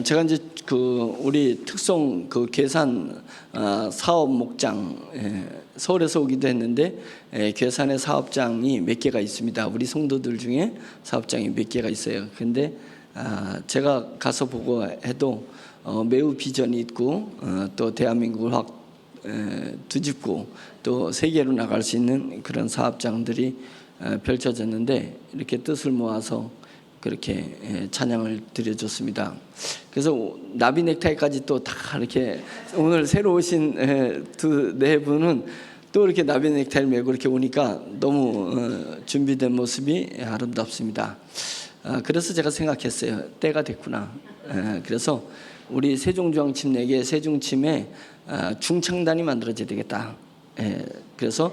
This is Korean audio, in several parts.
제가 이제 그 우리 특송 그 계산 사업 목장 서울에서 오기도 했는데 계산의 사업장이 몇 개가 있습니다. 우리 성도들 중에 사업장이 몇 개가 있어요. 근데 제가 가서 보고 해도 매우 비전이 있고 또 대한민국을 확 뒤집고 또 세계로 나갈 수 있는 그런 사업장들이 펼쳐졌는데 이렇게 뜻을 모아서 그렇게 찬양을 드려줬습니다. 그래서 나비 넥타이까지 또 다 이렇게 오늘 새로 오신 네 분은 또 이렇게 나비 넥타이를 메고 이렇게 오니까 너무 준비된 모습이 아름답습니다. 그래서 제가 생각했어요. 때가 됐구나. 그래서 우리 세종중앙침례계 세중침에 중창단이 만들어져야 되겠다. 그래서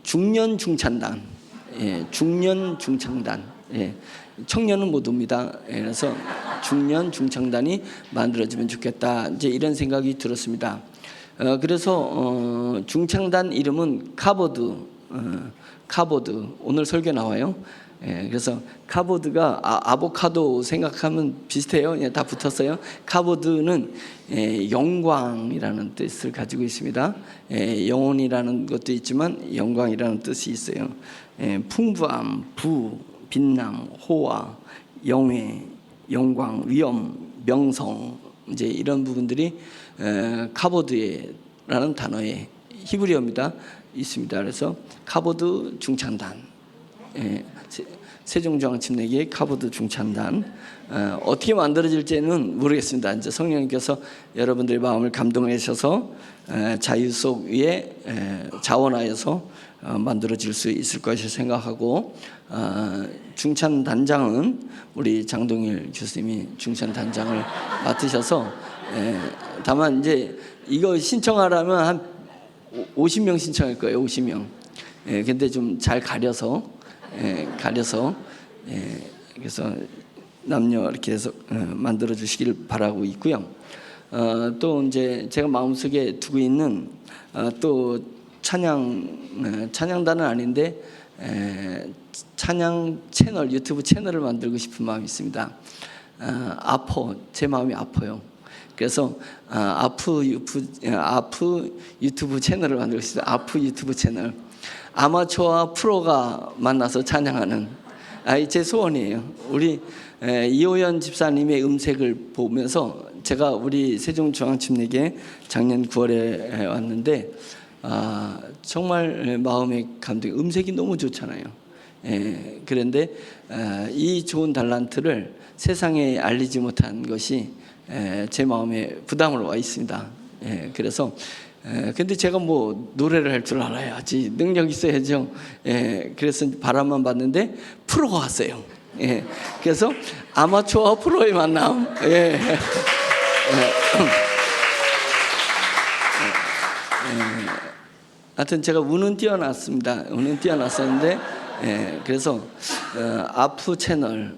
중년 중창단, 중년 중창단. 청년은 못 옵니다. 그래서 중년 중창단이 만들어지면 좋겠다. 이제 이런 생각이 들었습니다. 그래서 중창단 이름은 카보드. 카보드 오늘 설교 나와요. 그래서 카보드가 아보카도 생각하면 비슷해요. 다 붙었어요. 카보드는 영광이라는 뜻을 가지고 있습니다. 영혼이라는 것도 있지만 영광이라는 뜻이 있어요. 풍부함, 부, 빛남, 호화, 영회, 영광, 위엄, 명성 이제 이런 부분들이 카보드라는 단어에 히브리어입니다. 있습니다. 그래서 카보드 중창단, 세종중앙침례계 카보드 중창단 어떻게 만들어질지는 모르겠습니다. 이제 성령님께서 여러분들의 마음을 감동하셔서 자유 속 위에 자원하여서 만들어질 수 있을 것이 생각하고 중찬단장은 우리 장동일 교수님이 중찬단장을 맡으셔서 다만 이제 이거 신청하려면 한 50명 신청할 거예요. 50명. 근데 좀 잘 가려서 그래서 남녀 이렇게 해서 만들어 주시길 바라고 있고요. 또 이제 제가 마음속에 두고 있는 또 찬양단은 아닌데 찬양 채널 유튜브 채널을 만들고 싶은 마음이 있습니다. 제 마음이 아파요. 그래서 아프 유튜브 채널을 만들고 싶습니다. 아프 유튜브 채널. 아마추어와 프로가 만나서 찬양하는 제 소원이에요. 우리 이호연 집사님의 음색을 보면서 제가 우리 세종중앙침례계 작년 9월에 왔는데 정말 마음의 감동이 음색이 너무 좋잖아요. 그런데 이 좋은 달란트를 세상에 알리지 못한 것이 제 마음에 부담으로 와 있습니다. 그래서 근데 제가 뭐 노래를 할 줄 알아야지 능력 있어야죠. 그래서 바람만 봤는데 프로가 왔어요. 그래서 아마추어와 프로의 만남. 하여튼 제가 운은 뛰어났습니다. 운은 뛰어났었는데 그래서 아프 채널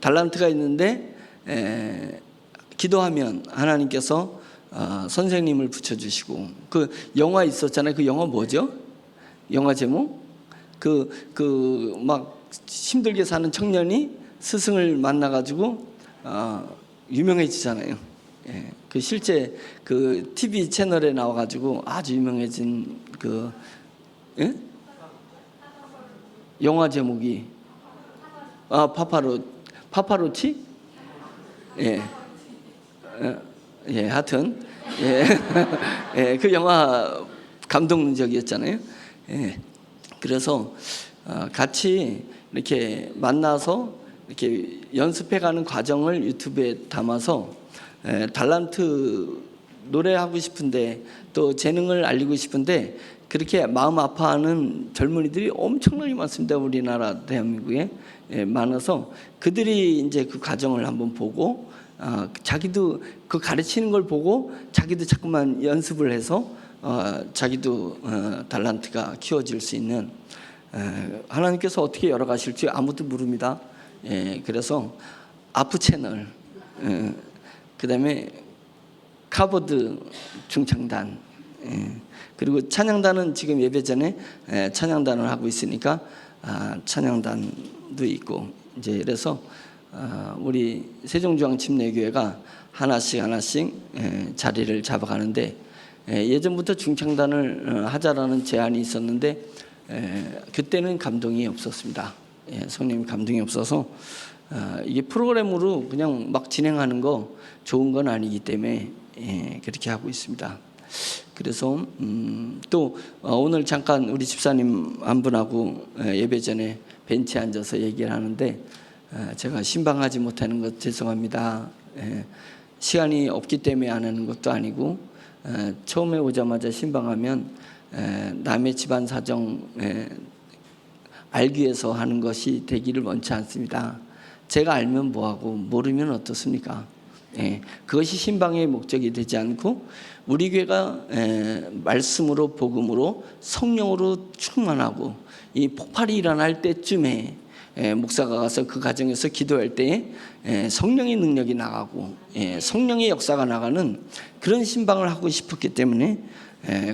달란트가 있는데 기도하면 하나님께서 선생님을 붙여주시고 그 영화 있었잖아요. 그 영화 뭐죠? 영화 제목? 그 막 힘들게 사는 청년이 스승을 만나가지고 유명해지잖아요. 그 실제 그 TV 채널에 나와가지고 아주 유명해진 그 영화 제목이 파파로치? 하여튼 그 영화 감동적이었잖아요. 그래서 같이 이렇게 만나서 이렇게 연습해가는 과정을 유튜브에 담아서 달란트 노래하고 싶은데 또 재능을 알리고 싶은데 그렇게 마음 아파하는 젊은이들이 엄청나게 많습니다. 우리나라 대한민국에 많아서 그들이 이제 그 과정을 한번 보고 자기도 그 가르치는 걸 보고 자기도 자꾸만 연습을 해서 자기도 달란트가 키워질 수 있는 하나님께서 어떻게 열어가실지 아무도 모릅니다. 그래서 아프 채널 그다음에 카보드 중창단 그리고 찬양단은 지금 예배 전에 찬양단을 하고 있으니까 찬양단도 있고 이제 그래서 우리 세종중앙침례교회가 하나씩 자리를 잡아가는데, 예전부터 중창단을 하자라는 제안이 있었는데 그때는 감동이 없었습니다. 성령님 감동이 없어서 이게 프로그램으로 그냥 막 진행하는 거 좋은 건 아니기 때문에 그렇게 하고 있습니다. 그래서 또 오늘 잠깐 우리 집사님 한 분하고 예배 전에 벤치에 앉아서 얘기를 하는데, 제가 신방하지 못하는 것 죄송합니다. 시간이 없기 때문에 안 하는 것도 아니고, 처음에 오자마자 신방하면 남의 집안 사정 알기 위해서 하는 것이 되기를 원치 않습니다. 제가 알면 뭐하고 모르면 어떻습니까? 그것이 신방의 목적이 되지 않고, 우리 교회가 말씀으로 복음으로 성령으로 충만하고 이 폭발이 일어날 때쯤에 목사가 가서 그 가정에서 기도할 때에 성령의 능력이 나가고 성령의 역사가 나가는 그런 신방을 하고 싶었기 때문에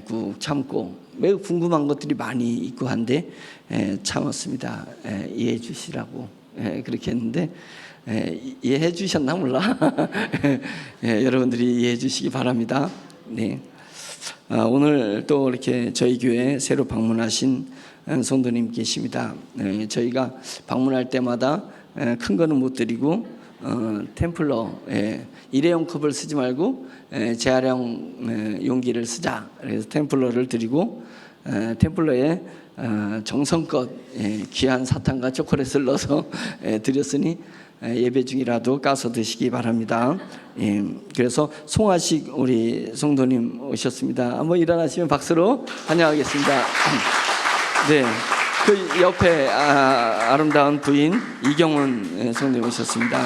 꾹 참고, 매우 궁금한 것들이 많이 있고 한데 참았습니다. 이해해 주시라고 그렇게 했는데, 이해해 주셨나 몰라. 여러분들이 이해해 주시기 바랍니다. 네. 오늘 또 이렇게 저희 교회에 새로 방문하신 성도님 계십니다. 저희가 방문할 때마다 큰 거는 못 드리고 템플러 일회용 컵을 쓰지 말고 재활용 용기를 쓰자. 그래서 템플러를 드리고, 템플러에 정성껏 귀한 사탕과 초콜릿을 넣어서 드렸으니 예배 중이라도 까서 드시기 바랍니다. 그래서 송하식 우리 성도님 오셨습니다. 한번 일어나시면 박수로 환영하겠습니다. 네, 그 옆에 아름다운 부인 이경훈 성도님 오셨습니다.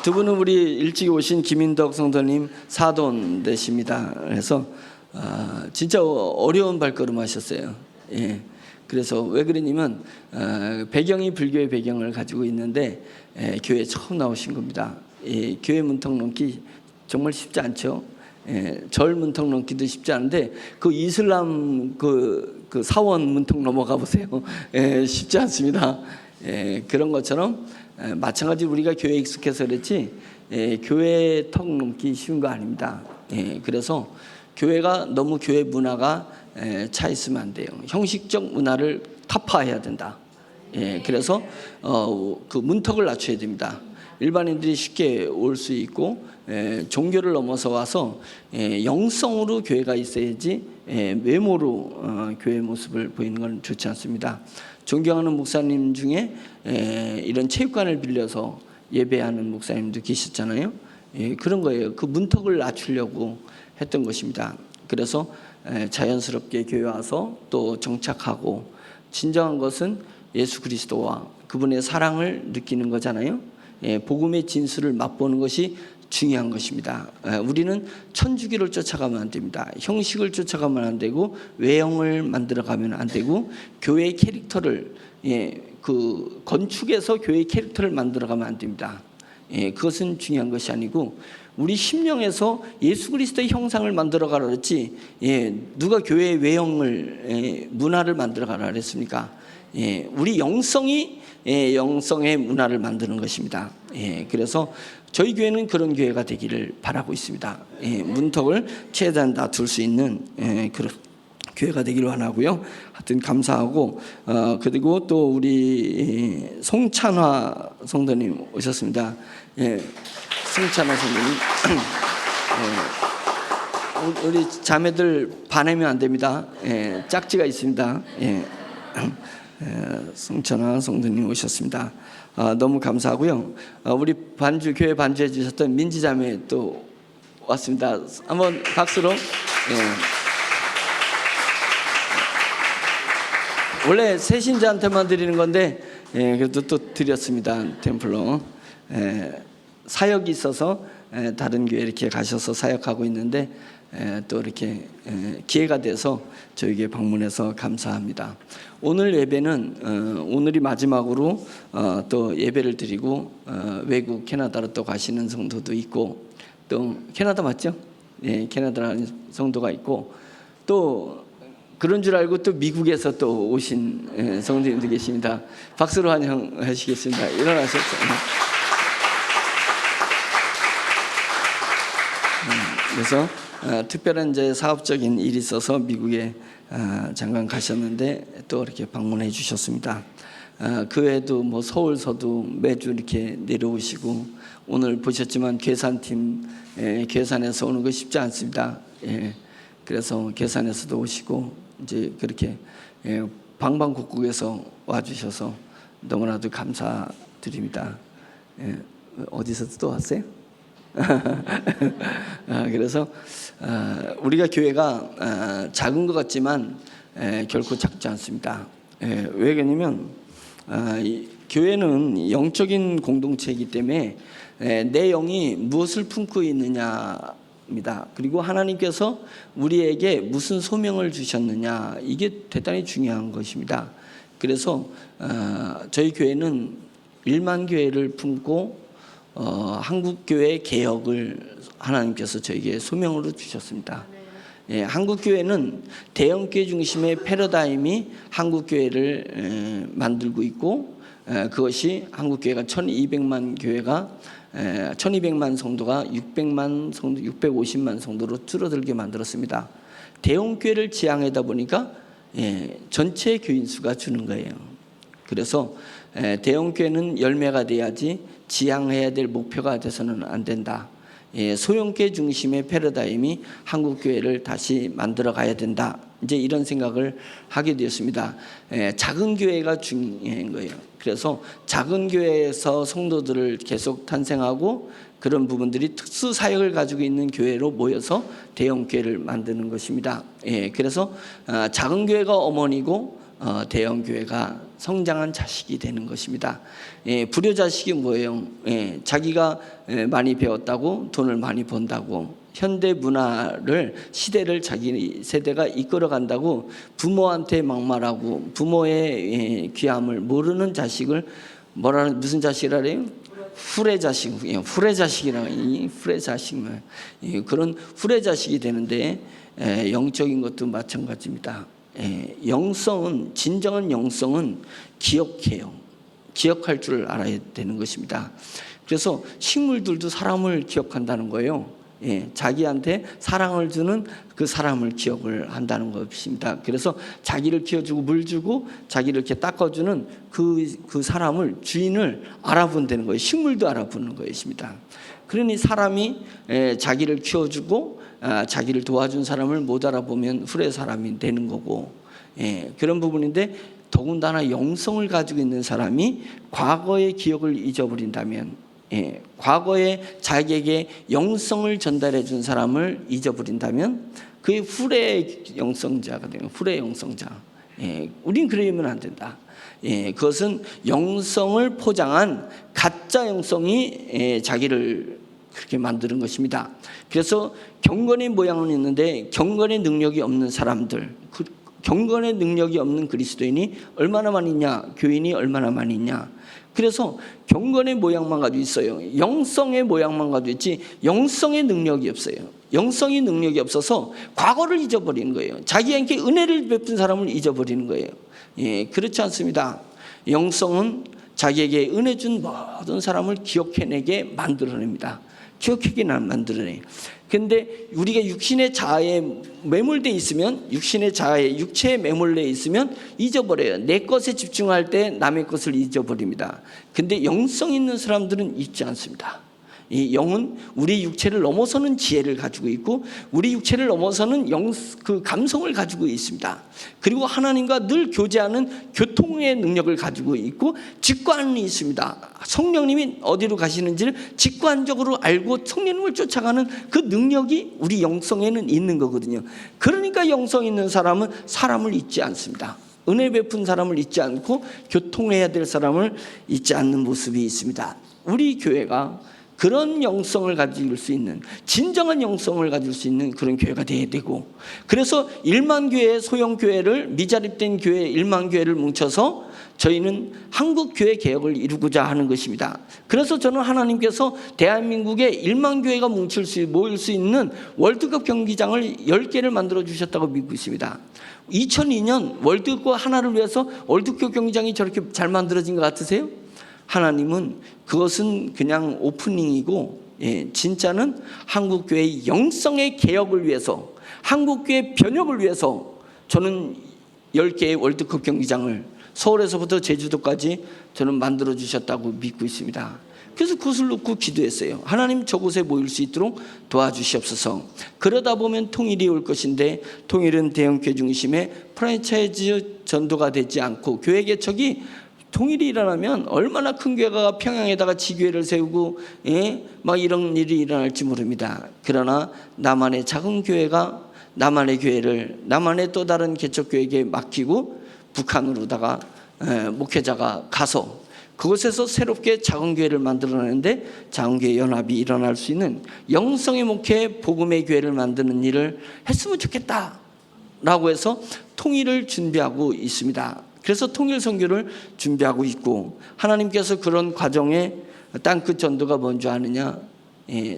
두 분은 우리 일찍 오신 김인덕 성도님 사돈 되십니다. 그래서 진짜 어려운 발걸음 하셨어요. 그래서 왜 그러냐면 배경이 불교의 배경을 가지고 있는데 교회에 처음 나오신 겁니다. 교회 문턱 넘기 정말 쉽지 않죠. 절 문턱 넘기도 쉽지 않은데 그 이슬람 그 사원 문턱 넘어가 보세요. 쉽지 않습니다. 그런 것처럼 마찬가지로 우리가 교회에 익숙해서 그렇지 교회 턱 넘기 쉬운 거 아닙니다. 그래서 교회가 너무 교회 문화가 차 있으면 안 돼요. 형식적 문화를 타파해야 된다. 그래서 그 문턱을 낮춰야 됩니다. 일반인들이 쉽게 올 수 있고 종교를 넘어서 와서 영성으로 교회가 있어야지 외모로 교회 모습을 보이는 건 좋지 않습니다. 존경하는 목사님 중에 이런 체육관을 빌려서 예배하는 목사님도 계셨잖아요. 그런 거예요. 그 문턱을 낮추려고 했던 것입니다. 그래서 자연스럽게 교회 와서 또 정착하고, 진정한 것은 예수 그리스도와 그분의 사랑을 느끼는 거잖아요. 복음의 진수를 맛보는 것이 중요한 것입니다. 우리는 천주교를 쫓아가면 안 됩니다. 형식을 쫓아가면 안 되고, 외형을 만들어가면 안 되고, 교회의 캐릭터를 그 건축에서 교회의 캐릭터를 만들어가면 안 됩니다. 그것은 중요한 것이 아니고, 우리 심령에서 예수 그리스도의 형상을 만들어가라 그랬지, 누가 교회의 외형을 문화를 만들어가라 그랬습니까? 우리 영성이 영성의 문화를 만드는 것입니다. 그래서 저희 교회는 그런 교회가 되기를 바라고 있습니다. 문턱을 최대한 낮출 수 있는 그런 교회가 되기를 원하고요. 하여튼 감사하고, 그리고 또 우리 송찬화 성도님 오셨습니다. 송찬화 성도님, 우리 자매들 반하면 안 됩니다. 짝지가 있습니다. 송찬화 성도님 오셨습니다. 너무 감사하고요. 우리 반주 교회 반주해 주셨던 민지 자매 또 왔습니다. 한번 박수로. 원래 새신자한테만 드리는 건데 그래도 또 드렸습니다. 템플러 사역이 있어서 다른 교회 이렇게 가셔서 사역하고 있는데 또 이렇게 기회가 돼서 저에게 방문해서 감사합니다. 오늘 예배는 오늘이 마지막으로 또 예배를 드리고 외국 캐나다로 또 가시는 성도도 있고, 또 캐나다 맞죠? 캐나다라는 성도가 있고, 또 그런 줄 알고 또 미국에서 또 오신 성도님들 계십니다. 박수로 환영하시겠습니다. 일어나셨죠? 그래서 특별한 이제 사업적인 일이 있어서 미국에 잠깐 가셨는데 또 이렇게 방문해 주셨습니다. 그 외에도 뭐 서울서도 매주 이렇게 내려오시고, 오늘 보셨지만 계산팀 계산에서 오는 거 쉽지 않습니다. 그래서 계산에서도 오시고 이제 그렇게 방방곡곡에서 와주셔서 너무나도 감사드립니다. 어디서 또 왔어요? 그래서 우리가 교회가 작은 것 같지만 결코 작지 않습니다. 왜 그러냐면 교회는 영적인 공동체이기 때문에 내 영이 무엇을 품고 있느냐입니다. 그리고 하나님께서 우리에게 무슨 소명을 주셨느냐, 이게 대단히 중요한 것입니다. 그래서 저희 교회는 1만 교회를 품고 한국교회 개혁을 하나님께서 저에게 소명으로 주셨습니다. 한국교회는 대형교회 중심의 패러다임이 한국교회를 만들고 있고, 그것이 한국교회가 1200만 교회가 1200만 성도가 600만 성도, 650만 성도로 줄어들게 만들었습니다. 대형교회를 지향하다 보니까 전체 교인 수가 주는 거예요. 그래서 대형교회는 열매가 돼야지 지향해야 될 목표가 돼서는 안 된다. 소형교회 중심의 패러다임이 한국교회를 다시 만들어 가야 된다. 이제 이런 생각을 하게 되었습니다. 작은 교회가 중요한 거예요. 그래서 작은 교회에서 성도들을 계속 탄생하고, 그런 부분들이 특수 사역을 가지고 있는 교회로 모여서 대형 교회를 만드는 것입니다. 그래서 작은 교회가 어머니고 대형 교회가 성장한 자식이 되는 것입니다. 불효 자식이 뭐예요? 자기가 많이 배웠다고 돈을 많이 번다고, 현대 문화를 시대를 자기 세대가 이끌어 간다고 부모한테 막말하고, 부모의 귀함을 모르는 자식을 무슨 자식이라 그래요? 후레 자식, 후레 자식이라고, 후레 자식, 그런 후레 자식이 되는데, 영적인 것도 마찬가지입니다. 영성은, 진정한 영성은 기억해요. 기억할 줄 알아야 되는 것입니다. 그래서 식물들도 사람을 기억한다는 거예요. 자기한테 사랑을 주는 그 사람을 기억을 한다는 것입니다. 그래서 자기를 키워주고 물 주고 자기를 이렇게 닦아주는 그 사람을, 주인을 알아본다는 거예요. 식물도 알아보는 것입니다. 그러니 사람이 자기를 키워주고 자기를 도와준 사람을 못 알아보면 후레 사람이 되는 거고, 그런 부분인데, 더군다나 영성을 가지고 있는 사람이 과거의 기억을 잊어버린다면, 과거에 자기에게 영성을 전달해 준 사람을 잊어버린다면 그게 후레 영성자가 되는, 후레 영성자. 우린 그러면 안 된다. 그것은 영성을 포장한 가짜 영성이 자기를 그렇게 만드는 것입니다. 그래서 경건의 모양은 있는데 경건의 능력이 없는 사람들, 경건의 능력이 없는 그리스도인이 얼마나 많이 있냐, 교인이 얼마나 많이 있냐. 그래서 경건의 모양만 가지고 있어요. 영성의 모양만 가지고 있지 영성의 능력이 없어요. 영성의 능력이 없어서 과거를 잊어버리는 거예요. 자기에게 은혜를 베푼 사람을 잊어버리는 거예요. 그렇지 않습니다. 영성은 자기에게 은혜 준 모든 사람을 기억해내게 만들어냅니다. 기억하게 만들어내. 근데 우리가 육신의 자아에 매몰돼 있으면, 육신의 자아에, 육체에 매몰돼 있으면 잊어버려요. 내 것에 집중할 때 남의 것을 잊어버립니다. 근데 영성 있는 사람들은 잊지 않습니다. 이 영은 우리 육체를 넘어서는 지혜를 가지고 있고, 우리 육체를 넘어서는 그 감성을 가지고 있습니다. 그리고 하나님과 늘 교제하는 교통의 능력을 가지고 있고, 직관이 있습니다. 성령님이 어디로 가시는지를 직관적으로 알고 성령님을 쫓아가는 그 능력이 우리 영성에는 있는 거거든요. 그러니까 영성 있는 사람은 사람을 잊지 않습니다. 은혜 베푼 사람을 잊지 않고 교통해야 될 사람을 잊지 않는 모습이 있습니다. 우리 교회가 그런 영성을 가질 수 있는, 진정한 영성을 가질 수 있는 그런 교회가 되어야 되고, 그래서 1만 교회, 소형 교회를, 미자립된 교회 1만 교회를 뭉쳐서 저희는 한국 교회 개혁을 이루고자 하는 것입니다. 그래서 저는 하나님께서 대한민국에 1만 교회가 모일 수 있는 월드컵 경기장을 10개를 만들어 주셨다고 믿고 있습니다. 2002년 월드컵 하나를 위해서 월드컵 경기장이 저렇게 잘 만들어진 것 같으세요? 하나님은 그것은 그냥 오프닝이고, 진짜는 한국교회의 영성의 개혁을 위해서, 한국교회 변혁을 위해서 저는 10개의 월드컵 경기장을 서울에서부터 제주도까지 저는 만들어 주셨다고 믿고 있습니다. 그래서 그것을 놓고 기도했어요. 하나님, 저곳에 모일 수 있도록 도와주시옵소서. 그러다 보면 통일이 올 것인데, 통일은 대형교회 중심의 프랜차이즈 전도가 되지 않고, 교회 개척이 통일이 일어나면 얼마나 큰 교회가 평양에다가 지교회를 세우고 막 이런 일이 일어날지 모릅니다. 그러나 나만의 작은 교회가 나만의 교회를 나만의 또 다른 개척교회에게 맡기고 북한으로다가 목회자가 가서 그곳에서 새롭게 작은 교회를 만들어내는데, 작은 교회 연합이 일어날 수 있는 영성의 목회, 복음의 교회를 만드는 일을 했으면 좋겠다라고 해서 통일을 준비하고 있습니다. 그래서 통일 선교를 준비하고 있고, 하나님께서 그런 과정에 땅끝 전도가 뭔지 아느냐?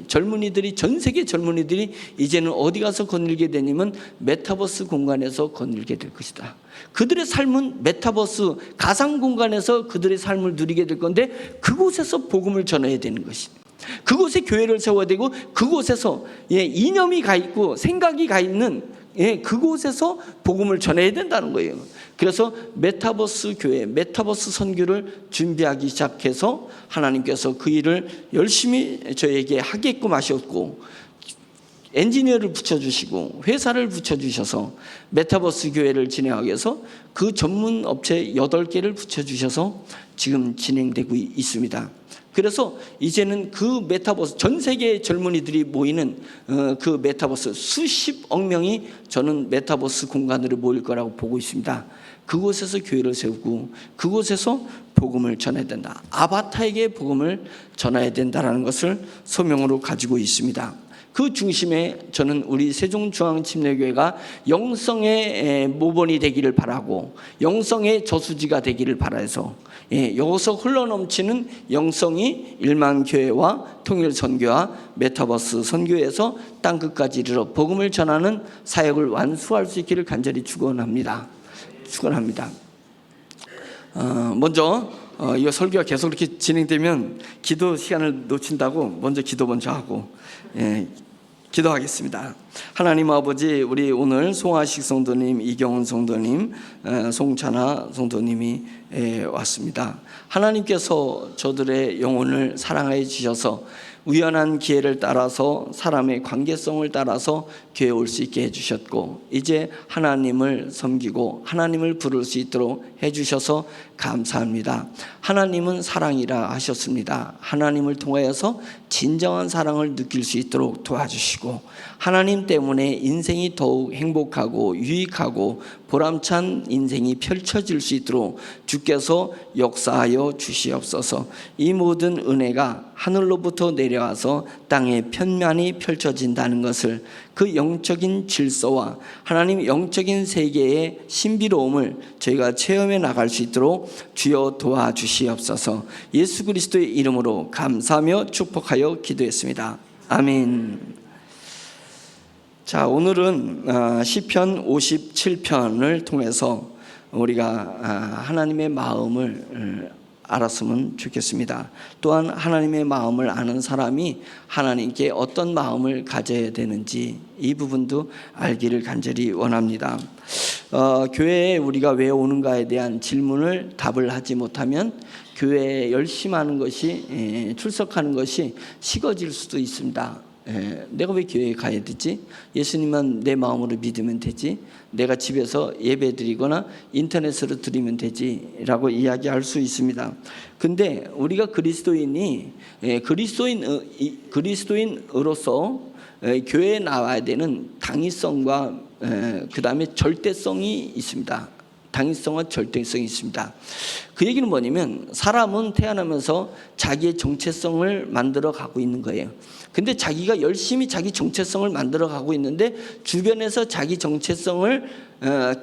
젊은이들이, 전 세계 젊은이들이 이제는 어디 가서 거닐게 되냐면 메타버스 공간에서 거닐게 될 것이다. 그들의 삶은 메타버스 가상 공간에서 그들의 삶을 누리게 될 건데, 그곳에서 복음을 전해야 되는 것이다. 그곳에 교회를 세워야 되고, 그곳에서 이념이 가 있고 생각이 가 있는 그곳에서 복음을 전해야 된다는 거예요. 그래서 메타버스 교회, 메타버스 선교를 준비하기 시작해서 하나님께서 그 일을 열심히 저에게 하게끔 하셨고, 엔지니어를 붙여주시고 회사를 붙여주셔서 메타버스 교회를 진행하기 위해서 그 전문 업체 8개를 붙여주셔서 지금 진행되고 있습니다. 그래서 이제는 그 메타버스, 전 세계의 젊은이들이 모이는 그 메타버스, 수십억 명이 저는 메타버스 공간으로 모일 거라고 보고 있습니다. 그곳에서 교회를 세우고 그곳에서 복음을 전해야 된다. 아바타에게 복음을 전해야 된다는 것을 소명으로 가지고 있습니다. 그 중심에 저는 우리 세종중앙침례교회가 영성의 모본이 되기를 바라고, 영성의 저수지가 되기를 바라서 여기서 흘러넘치는 영성이 1만 교회와 통일선교와 메타버스 선교에서 땅끝까지 이르러 복음을 전하는 사역을 완수할 수 있기를 간절히 축원합니다. 먼저 이 설교가 계속 이렇게 진행되면 기도 시간을 놓친다고 먼저 기도 먼저 하고 기도하겠습니다. 하나님 아버지, 우리 오늘 송하식 성도님, 이경훈 성도님, 송찬아 성도님이 왔습니다. 하나님께서 저들의 영혼을 사랑해 주셔서 우연한 기회를 따라서 사람의 관계성을 따라서 교회에 올 수 있게 해주셨고, 이제 하나님을 섬기고 하나님을 부를 수 있도록 해주셔서 감사합니다. 하나님은 사랑이라 하셨습니다. 하나님을 통하여서 진정한 사랑을 느낄 수 있도록 도와주시고, 하나님 때문에 인생이 더욱 행복하고 유익하고 보람찬 인생이 펼쳐질 수 있도록 주께서 역사하여 주시옵소서. 이 모든 은혜가 하늘로부터 내려와서 땅에 편만히 펼쳐진다는 것을, 그 영적인 질서와 하나님 영적인 세계의 신비로움을 저희가 체험해 나갈 수 있도록 주여 도와주시옵소서. 예수 그리스도의 이름으로 감사하며 축복하여 기도했습니다. 아멘. 자, 오늘은 시편 57편을 통해서 우리가 하나님의 마음을 알았으면 좋겠습니다. 또한 하나님의 마음을 아는 사람이 하나님께 어떤 마음을 가져야 되는지 이 부분도 알기를 간절히 원합니다. 교회에 우리가 왜 오는가에 대한 질문을 답을 하지 못하면 교회에 열심히 하는 것이, 출석하는 것이 식어질 수도 있습니다. 내가 왜 교회에 가야 되지? 예수님만 내 마음으로 믿으면 되지, 내가 집에서 예배 드리거나 인터넷으로 드리면 되지 라고 이야기할 수 있습니다. 근데 우리가 그리스도인으로서 교회에 나와야 되는 당위성과 그 다음에 절대성이 있습니다. 당위성과 절대성이 있습니다. 그 얘기는 뭐냐면 사람은 태어나면서 자기의 정체성을 만들어 가고 있는 거예요. 근데 자기가 열심히 자기 정체성을 만들어 가고 있는데 주변에서 자기 정체성을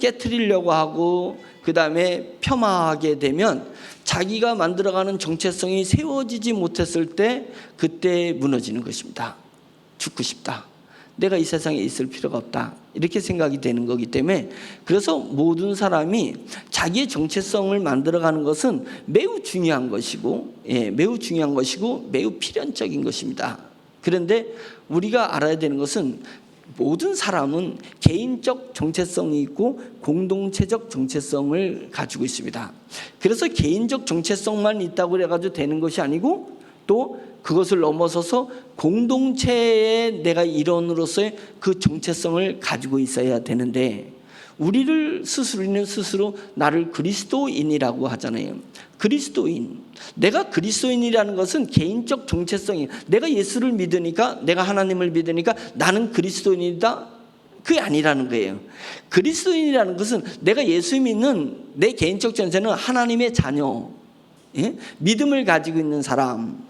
깨트리려고 하고 그 다음에 폄하하게 되면 자기가 만들어가는 정체성이 세워지지 못했을 때 그때 무너지는 것입니다. 죽고 싶다. 내가 이 세상에 있을 필요가 없다. 이렇게 생각이 되는 거기 때문에 그래서 모든 사람이 자기의 정체성을 만들어가는 것은 매우 중요한 것이고 매우 중요한 것이고 매우 필연적인 것입니다. 그런데 우리가 알아야 되는 것은 모든 사람은 개인적 정체성이 있고 공동체적 정체성을 가지고 있습니다. 그래서 개인적 정체성만 있다고 해가지고 되는 것이 아니고 또 그것을 넘어서서 공동체의 내가 일원으로서의 그 정체성을 가지고 있어야 되는데 우리는 스스로 나를 그리스도인이라고 하잖아요. 그리스도인. 내가 그리스도인이라는 것은 개인적 정체성이 내가 예수를 믿으니까 내가 하나님을 믿으니까 나는 그리스도인이다. 그게 아니라는 거예요. 그리스도인이라는 것은 내가 예수 믿는 내 개인적 정체는 하나님의 자녀, 믿음을 가지고 있는 사람,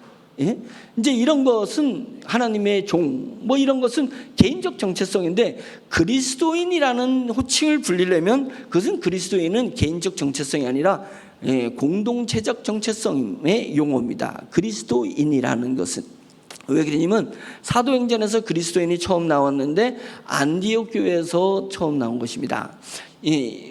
이제 이런 것은 하나님의 종, 뭐 이런 것은 개인적 정체성인데 그리스도인이라는 호칭을 불리려면 그것은 그리스도인은 개인적 정체성이 아니라 공동체적 정체성의 용어입니다. 그리스도인이라는 것은 왜 그러냐면 사도행전에서 그리스도인이 처음 나왔는데 안디옥 교회에서 처음 나온 것입니다.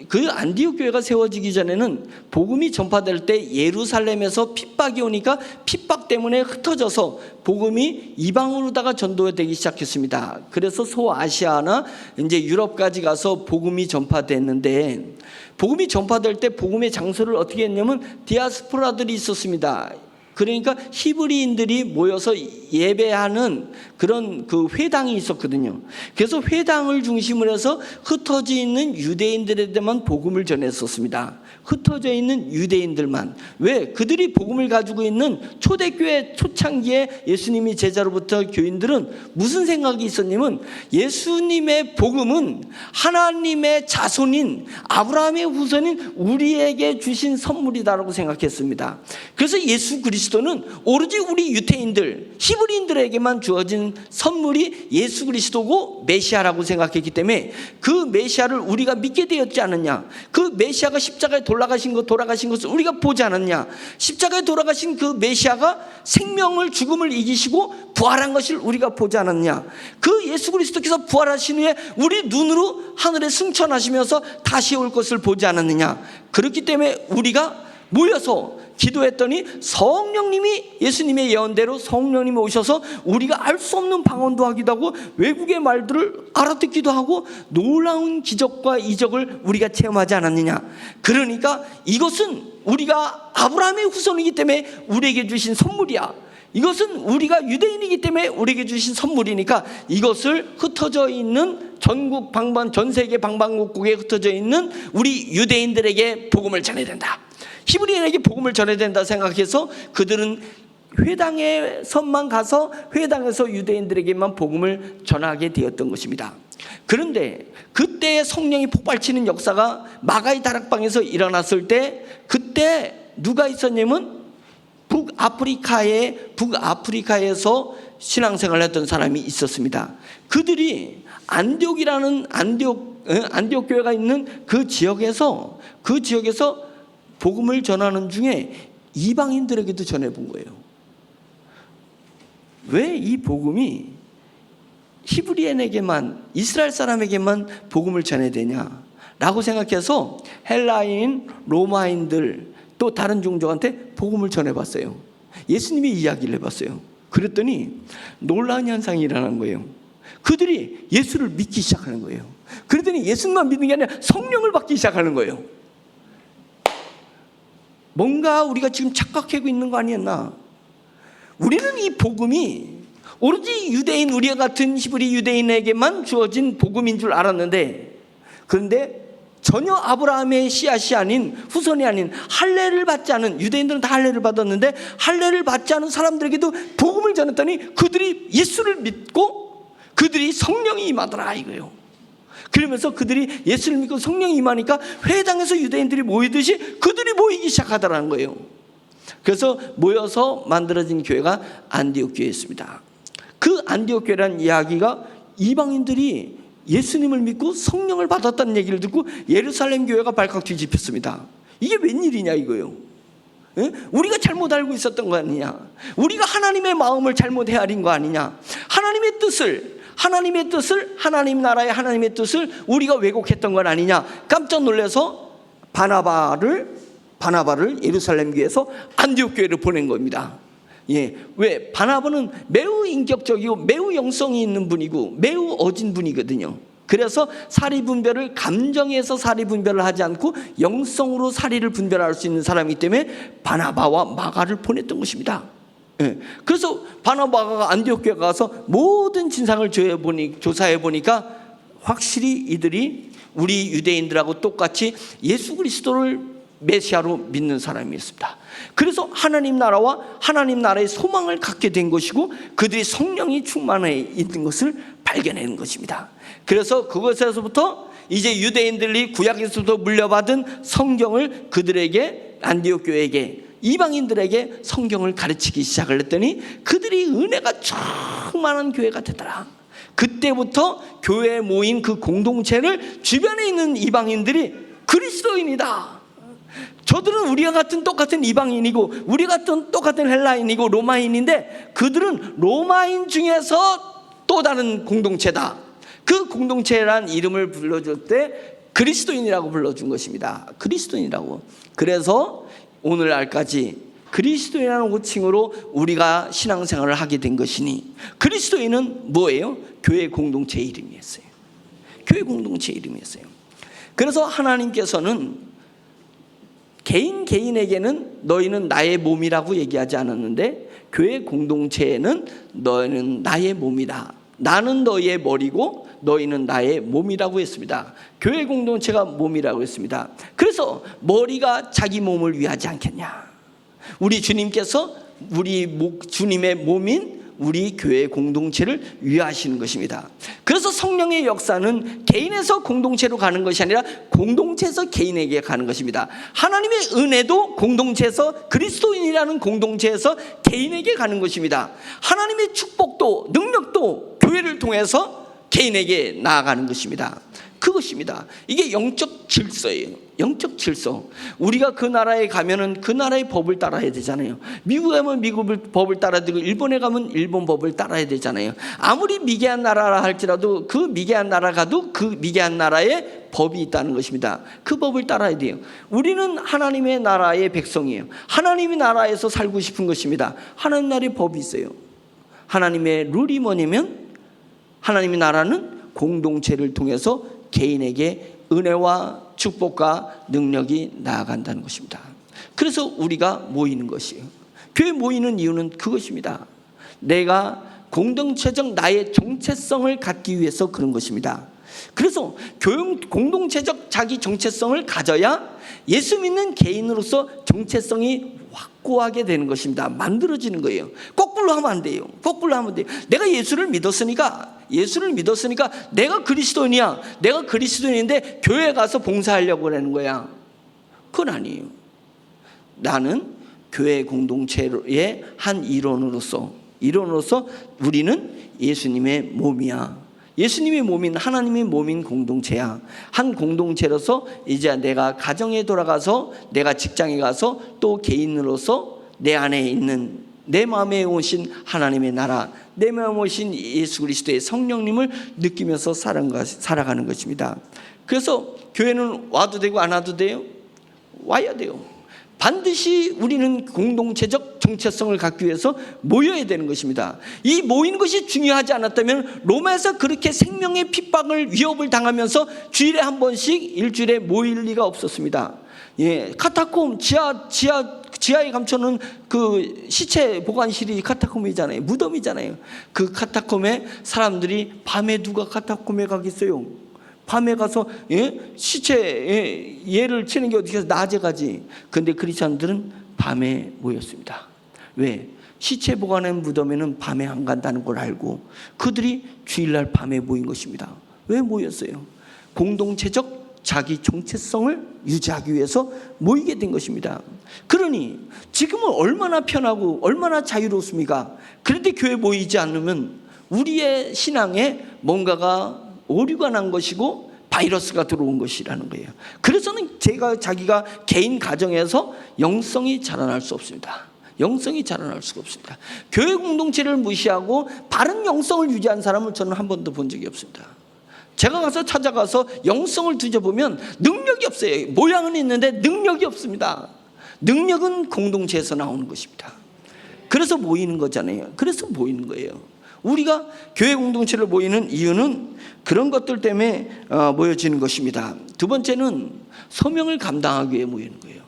그 안디옥 교회가 세워지기 전에는 복음이 전파될 때 예루살렘에서 핍박이 오니까 핍박 때문에 흩어져서 복음이 이방으로다가 전도되기 시작했습니다. 그래서 소아시아나 이제 유럽까지 가서 복음이 전파됐는데 복음이 전파될 때 복음의 장소를 어떻게 했냐면 디아스포라들이 있었습니다. 그러니까 히브리인들이 모여서 예배하는 그런 그 회당이 있었거든요. 그래서 회당을 중심으로 해서 흩어져 있는 유대인들에게만 복음을 전했었습니다. 흩어져 있는 유대인들만. 왜? 그들이 복음을 가지고 있는 초대교회 초창기에 예수님이 제자로부터 교인들은 무슨 생각이 있었냐면 예수님의 복음은 하나님의 자손인 아브라함의 후손인 우리에게 주신 선물이다라고 생각했습니다. 그래서 예수 그리스도는 오로지 우리 유대인들, 히브리인들에게만 주어진 선물이 예수 그리스도고 메시아라고 생각했기 때문에 그 메시아를 우리가 믿게 되었지 않느냐. 그 메시아가 십자가에 돌아가신 것을 우리가 보지 않았냐. 십자가에 돌아가신 그 메시아가 생명을 죽음을 이기시고 부활한 것을 우리가 보지 않았냐. 그 예수 그리스도께서 부활하신 후에 우리 눈으로 하늘에 승천하시면서 다시 올 것을 보지 않았느냐. 그렇기 때문에 우리가 모여서 기도했더니 성령님이 예수님의 예언대로 성령님이 오셔서 우리가 알 수 없는 방언도 하기도 하고 외국의 말들을 알아듣기도 하고 놀라운 기적과 이적을 우리가 체험하지 않았느냐. 그러니까 이것은 우리가 아브라함의 후손이기 때문에 우리에게 주신 선물이야. 이것은 우리가 유대인이기 때문에 우리에게 주신 선물이니까 이것을 흩어져 있는 전국 방방 전 세계 방방곡곡에 흩어져 있는 우리 유대인들에게 복음을 전해야 된다. 히브리인에게 복음을 전해야 된다 생각해서 그들은 회당에서만 가서 회당에서 유대인들에게만 복음을 전하게 되었던 것입니다. 그런데 그때 성령이 폭발치는 역사가 마가의 다락방에서 일어났을 때 그때 누가 있었냐면 북아프리카에서 신앙생활을 했던 사람이 있었습니다. 그들이 안디옥 교회가 있는 그 지역에서 복음을 전하는 중에 이방인들에게도 전해본 거예요. 왜 이 복음이 히브리인에게만 이스라엘 사람에게만 복음을 전해야 되냐라고 생각해서 헬라인, 로마인들 또 다른 종족한테 복음을 전해봤어요. 예수님이 이야기를 해봤어요. 그랬더니 놀라운 현상이 일어난 거예요. 그들이 예수를 믿기 시작하는 거예요. 그랬더니 예수님만 믿는 게 아니라 성령을 받기 시작하는 거예요. 뭔가 우리가 지금 착각하고 있는 거 아니었나? 우리는 이 복음이 오로지 유대인, 우리와 같은 히브리 유대인에게만 주어진 복음인 줄 알았는데, 그런데 전혀 아브라함의 씨앗이 아닌, 후손이 아닌, 할례를 받지 않은, 유대인들은 다 할례를 받았는데 할례를 받지 않은 사람들에게도 복음을 전했더니 그들이 예수를 믿고 그들이 성령이 임하더라 이거예요. 그러면서 그들이 예수를 믿고 성령이 임하니까 회당에서 유대인들이 모이듯이 그들이 모이기 시작하더라는 거예요. 그래서 모여서 만들어진 교회가 안디옥 교회였습니다. 그 안디옥 교회라는 이야기가 이방인들이 예수님을 믿고 성령을 받았다는 얘기를 듣고 예루살렘 교회가 발칵 뒤집혔습니다. 이게 웬일이냐 이거예요. 우리가 잘못 알고 있었던 거 아니냐, 우리가 하나님의 마음을 잘못 헤아린 거 아니냐, 하나님 나라의 하나님의 뜻을 우리가 왜곡했던 건 아니냐, 깜짝 놀라서 바나바를 예루살렘 교회에서 안디옥 교회를 보낸 겁니다. 왜? 바나바는 매우 인격적이고 매우 영성이 있는 분이고 매우 어진 분이거든요. 그래서 사리 분별을 감정에서 사리 분별을 하지 않고 영성으로 사리를 분별할 수 있는 사람이기 때문에 바나바와 마가를 보냈던 것입니다. 그래서 바나바가 안디옥 교회에 가서 모든 진상을 조사해 보니까 확실히 이들이 우리 유대인들하고 똑같이 예수 그리스도를 메시아로 믿는 사람이었습니다. 그래서 하나님 나라와 하나님 나라의 소망을 갖게 된 것이고 그들이 성령이 충만해 있는 것을 발견하는 것입니다. 그래서 그것에서부터 이제 유대인들이 구약에서부터 물려받은 성경을 그들에게, 안디옥 교회에게, 이방인들에게 성경을 가르치기 시작을 했더니 그들이 은혜가 충만한 교회가 되더라. 그때부터 교회에 모인 그 공동체를 주변에 있는 이방인들이 그리스도인이다, 저들은 우리와 같은 똑같은 이방인이고 우리 같은 똑같은 헬라인이고 로마인인데 그들은 로마인 중에서 또 다른 공동체다. 그 공동체란 이름을 불러줄 때 그리스도인이라고 불러준 것입니다. 그리스도인이라고. 그래서 오늘날까지 그리스도인이라는 호칭으로 우리가 신앙생활을 하게 된 것이니, 그리스도인은 뭐예요? 교회 공동체 이름이었어요. 교회 공동체 이름이었어요. 그래서 하나님께서는 개인에게는 너희는 나의 몸이라고 얘기하지 않았는데 교회 공동체에는 너희는 나의 몸이다, 나는 너희의 머리고 너희는 나의 몸이라고 했습니다. 교회 공동체가 몸이라고 했습니다. 그래서 머리가 자기 몸을 위하지 않겠냐, 우리 주님께서 주님의 몸인 우리 교회 공동체를 위하시는 것입니다. 그래서 성령의 역사는 개인에서 공동체로 가는 것이 아니라 공동체에서 개인에게 가는 것입니다. 하나님의 은혜도 공동체에서, 그리스도인이라는 공동체에서 개인에게 가는 것입니다. 하나님의 축복도 능력도 교회를 통해서 개인에게 나아가는 것입니다. 그것입니다. 이게 영적 질서예요. 영적 질서. 우리가 그 나라에 가면은 그 나라의 법을 따라야 되잖아요. 미국에 가면 미국 법을 따라야 되고 일본에 가면 일본 법을 따라야 되잖아요. 아무리 미개한 나라라 할지라도 그 미개한 나라 가도 그 미개한 나라에 법이 있다는 것입니다. 그 법을 따라야 돼요. 우리는 하나님의 나라의 백성이에요. 하나님의 나라에서 살고 싶은 것입니다. 하나님 나라의 법이 있어요. 하나님의 룰이 뭐냐면 하나님의 나라는 공동체를 통해서 개인에게 은혜와 축복과 능력이 나아간다는 것입니다. 그래서 우리가 모이는 것이에요. 교회 모이는 이유는 그것입니다. 내가 공동체적 나의 정체성을 갖기 위해서 그런 것입니다. 그래서 공동체적 자기 정체성을 가져야 예수 믿는 개인으로서 정체성이 확고하게 되는 것입니다. 만들어지는 거예요. 거꾸로 하면 안 돼요. 거꾸로 하면 돼요. 내가 예수를 믿었으니까 내가 그리스도인이야. 내가 그리스도인인데 교회에 가서 봉사하려고 하는 거야. 그건 아니에요. 나는 교회 공동체의 한 일원으로서 우리는 예수님의 몸이야. 예수님의 몸인, 하나님의 몸인 공동체야. 한 공동체로서 이제 내가 가정에 돌아가서, 내가 직장에 가서, 또 개인으로서 내 안에 있는, 내 마음에 오신 하나님의 나라, 내 마음에 오신 예수 그리스도의 성령님을 느끼면서 살아가는 것입니다. 그래서 교회는 와도 되고 안 와도 돼요? 와야 돼요. 반드시 우리는 공동체적 정체성을 갖기 위해서 모여야 되는 것입니다. 이 모이는 것이 중요하지 않았다면 로마에서 그렇게 생명의 핍박을, 위협을 당하면서 주일에 한 번씩 일주일에 모일 리가 없었습니다. 카타콤 지하에 감춰놓은 그 시체 보관실이 카타콤이잖아요. 무덤이잖아요. 그 카타콤에 사람들이 밤에 누가 카타콤에 가겠어요? 밤에 가서 시체 예를 치는 게 어떻게 해서 낮에 가지. 근데 크리스천들은 밤에 모였습니다. 왜? 시체 보관한 무덤에는 밤에 안 간다는 걸 알고 그들이 주일날 밤에 모인 것입니다. 왜 모였어요? 공동체적 자기 정체성을 유지하기 위해서 모이게 된 것입니다. 그러니 지금은 얼마나 편하고 얼마나 자유롭습니까? 그런데 교회 모이지 않으면 우리의 신앙에 뭔가가 오류가 난 것이고 바이러스가 들어온 것이라는 거예요. 그래서는 자기가 개인 가정에서 영성이 자라날 수 없습니다. 영성이 자라날 수가 없습니다. 교회 공동체를 무시하고 바른 영성을 유지한 사람을 저는 한 번도 본 적이 없습니다. 제가 찾아가서 영성을 뒤져보면 능력이 없어요. 모양은 있는데 능력이 없습니다. 능력은 공동체에서 나오는 것입니다. 그래서 모이는 거잖아요. 그래서 모이는 거예요. 우리가 교회 공동체를 모이는 이유는 그런 것들 때문에 모여지는 것입니다. 두 번째는 소명을 감당하기 위해 모이는 거예요.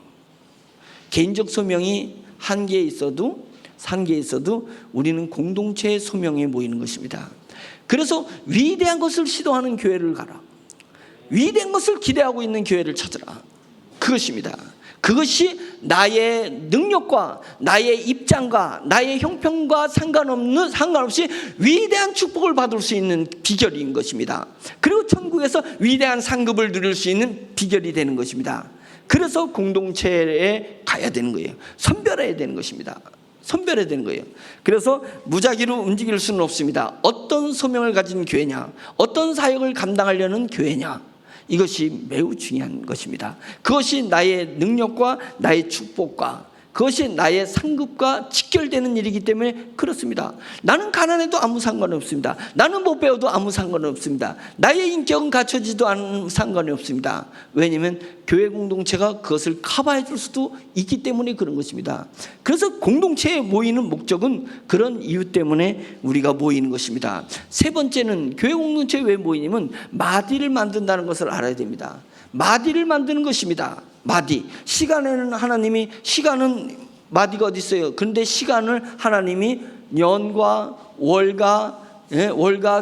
개인적 소명이 한계에 있어도 우리는 공동체의 소명에 모이는 것입니다. 그래서 위대한 것을 시도하는 교회를 가라. 위대한 것을 기대하고 있는 교회를 찾으라. 그것입니다. 그것이 나의 능력과 나의 입장과 나의 형편과 상관없이 위대한 축복을 받을 수 있는 비결인 것입니다. 그리고 천국에서 위대한 상급을 누릴 수 있는 비결이 되는 것입니다. 그래서 공동체에 가야 되는 거예요. 선별해야 되는 것입니다. 선별해야 되는 거예요. 그래서 무작위로 움직일 수는 없습니다. 어떤 소명을 가진 교회냐, 어떤 사역을 감당하려는 교회냐, 이것이 매우 중요한 것입니다. 그것이 나의 능력과 나의 축복과 그것이 나의 상급과 직결되는 일이기 때문에 그렇습니다. 나는 가난해도 아무 상관이 없습니다. 나는 못 배워도 아무 상관이 없습니다. 나의 인격은 갖춰지도 않은 상관이 없습니다. 왜냐하면 교회 공동체가 그것을 커버해 줄 수도 있기 때문에 그런 것입니다. 그래서 공동체에 모이는 목적은 그런 이유 때문에 우리가 모이는 것입니다. 세 번째는 교회 공동체에 왜 모이냐면 마디를 만든다는 것을 알아야 됩니다. 마디를 만드는 것입니다. 마디. 시간은 마디가 어디 있어요? 그런데 시간을 하나님이 년과 월과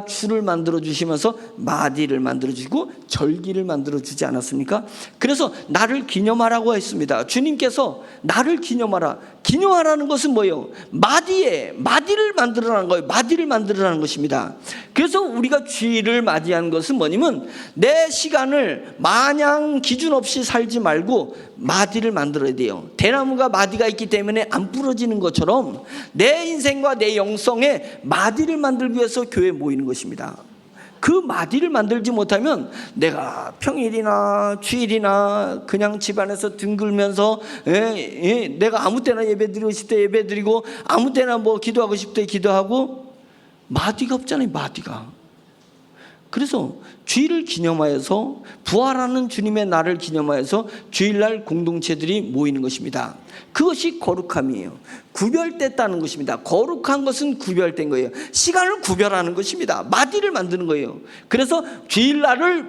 주를 만들어 주시면서 마디를 만들어 주시고 절기를 만들어 주지 않았습니까? 그래서 나를 기념하라고 했습니다. 주님께서 나를 기념하라는 것은 뭐예요? 마디를 만들어라는 거예요. 마디를 만들어라는 것입니다. 그래서 우리가 주일을 맞이한 것은 뭐냐면 내 시간을 마냥 기준 없이 살지 말고 마디를 만들어야 돼요. 대나무가 마디가 있기 때문에 안 부러지는 것처럼 내 인생과 내 영성에 마디를 만들기 위해서 교회에 모이는 것입니다. 그 마디를 만들지 못하면 내가 평일이나 주일이나 그냥 집안에서 뒹굴면서 내가 아무 때나 예배드리고 싶을 때 예배드리고 아무 때나 뭐 기도하고 싶을 때 기도하고 마디가 없잖아요. 마디가. 그래서 주일을 기념하여서 부활하는 주님의 날을 기념하여서 주일날 공동체들이 모이는 것입니다. 그것이 거룩함이에요. 구별됐다는 것입니다. 거룩한 것은 구별된 거예요. 시간을 구별하는 것입니다. 마디를 만드는 거예요. 그래서 주일날을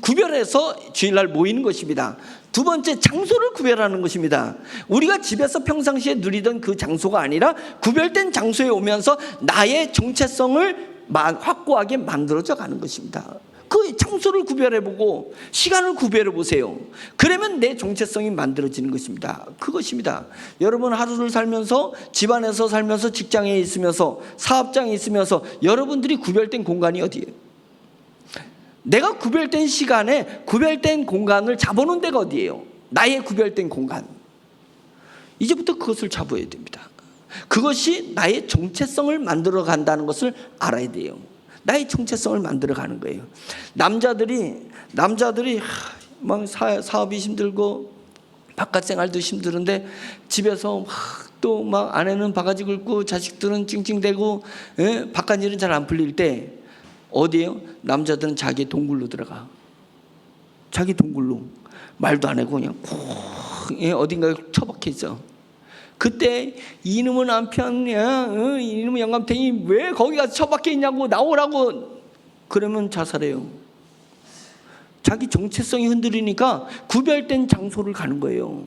구별해서 주일날 모이는 것입니다. 두 번째, 장소를 구별하는 것입니다. 우리가 집에서 평상시에 누리던 그 장소가 아니라 구별된 장소에 오면서 나의 정체성을 확고하게 만들어져 가는 것입니다. 그 장소를 구별해보고 시간을 구별해보세요. 그러면 내 정체성이 만들어지는 것입니다. 그것입니다. 여러분 하루를 살면서 집안에서 살면서 직장에 있으면서 사업장에 있으면서 여러분들이 구별된 공간이 어디예요? 내가 구별된 시간에 구별된 공간을 잡아놓은 데가 어디예요? 나의 구별된 공간. 이제부터 그것을 잡아야 됩니다. 그것이 나의 정체성을 만들어 간다는 것을 알아야 돼요. 나의 정체성을 만들어 가는 거예요. 남자들이 막 사업이 힘들고 바깥 생활도 힘들은데 집에서 또 막 아내는 바가지 긁고 자식들은 찡찡대고 바깥 일은 잘 안 풀릴 때 어디에요? 남자들은 자기 동굴로 들어가. 자기 동굴로 말도 안 하고 그냥 어딘가에 처박혀 있어. 그때 이놈의 남편이야, 이놈의 영감탱이 왜 거기 가서 처박혀 있냐고 나오라고 그러면 자살해요. 자기 정체성이 흔들리니까 구별된 장소를 가는 거예요.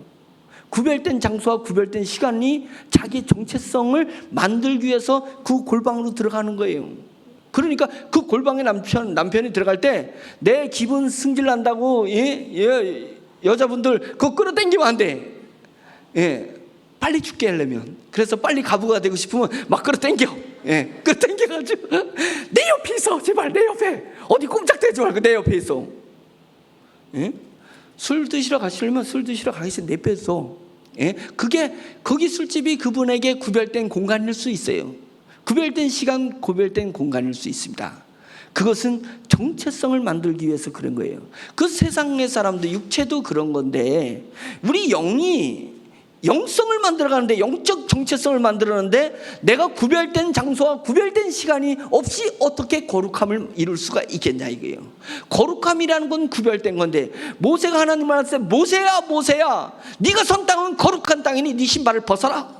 구별된 장소와 구별된 시간이 자기 정체성을 만들기 위해서 그 골방으로 들어가는 거예요. 그러니까 그 골방에 남편이 들어갈 때 내 기분 승질 난다고 여자분들 그거 끌어당기면 안 돼. 빨리 죽게 하려면. 그래서 빨리 가부가 되고 싶으면 막 끌어당겨. 끌어당겨가지고 내 옆에 있어. 제발 내 옆에. 어디 꼼짝대지 말고 내 옆에 있어. 예? 술 드시러 가시려면 술 드시러 가기서 내빼서, 예? 그게 거기 술집이 그분에게 구별된 공간일 수 있어요. 구별된 시간, 구별된 공간일 수 있습니다. 그것은 정체성을 만들기 위해서 그런 거예요. 그 세상의 사람도 육체도 그런 건데, 우리 영이 영성을 만들어가는데, 영적 정체성을 만들어가는데 내가 구별된 장소와 구별된 시간이 없이 어떻게 거룩함을 이룰 수가 있겠냐 이거예요. 거룩함이라는 건 구별된 건데, 모세가 하나님을 말할 때 모세야 모세야, 네가 선 땅은 거룩한 땅이니 네 신발을 벗어라.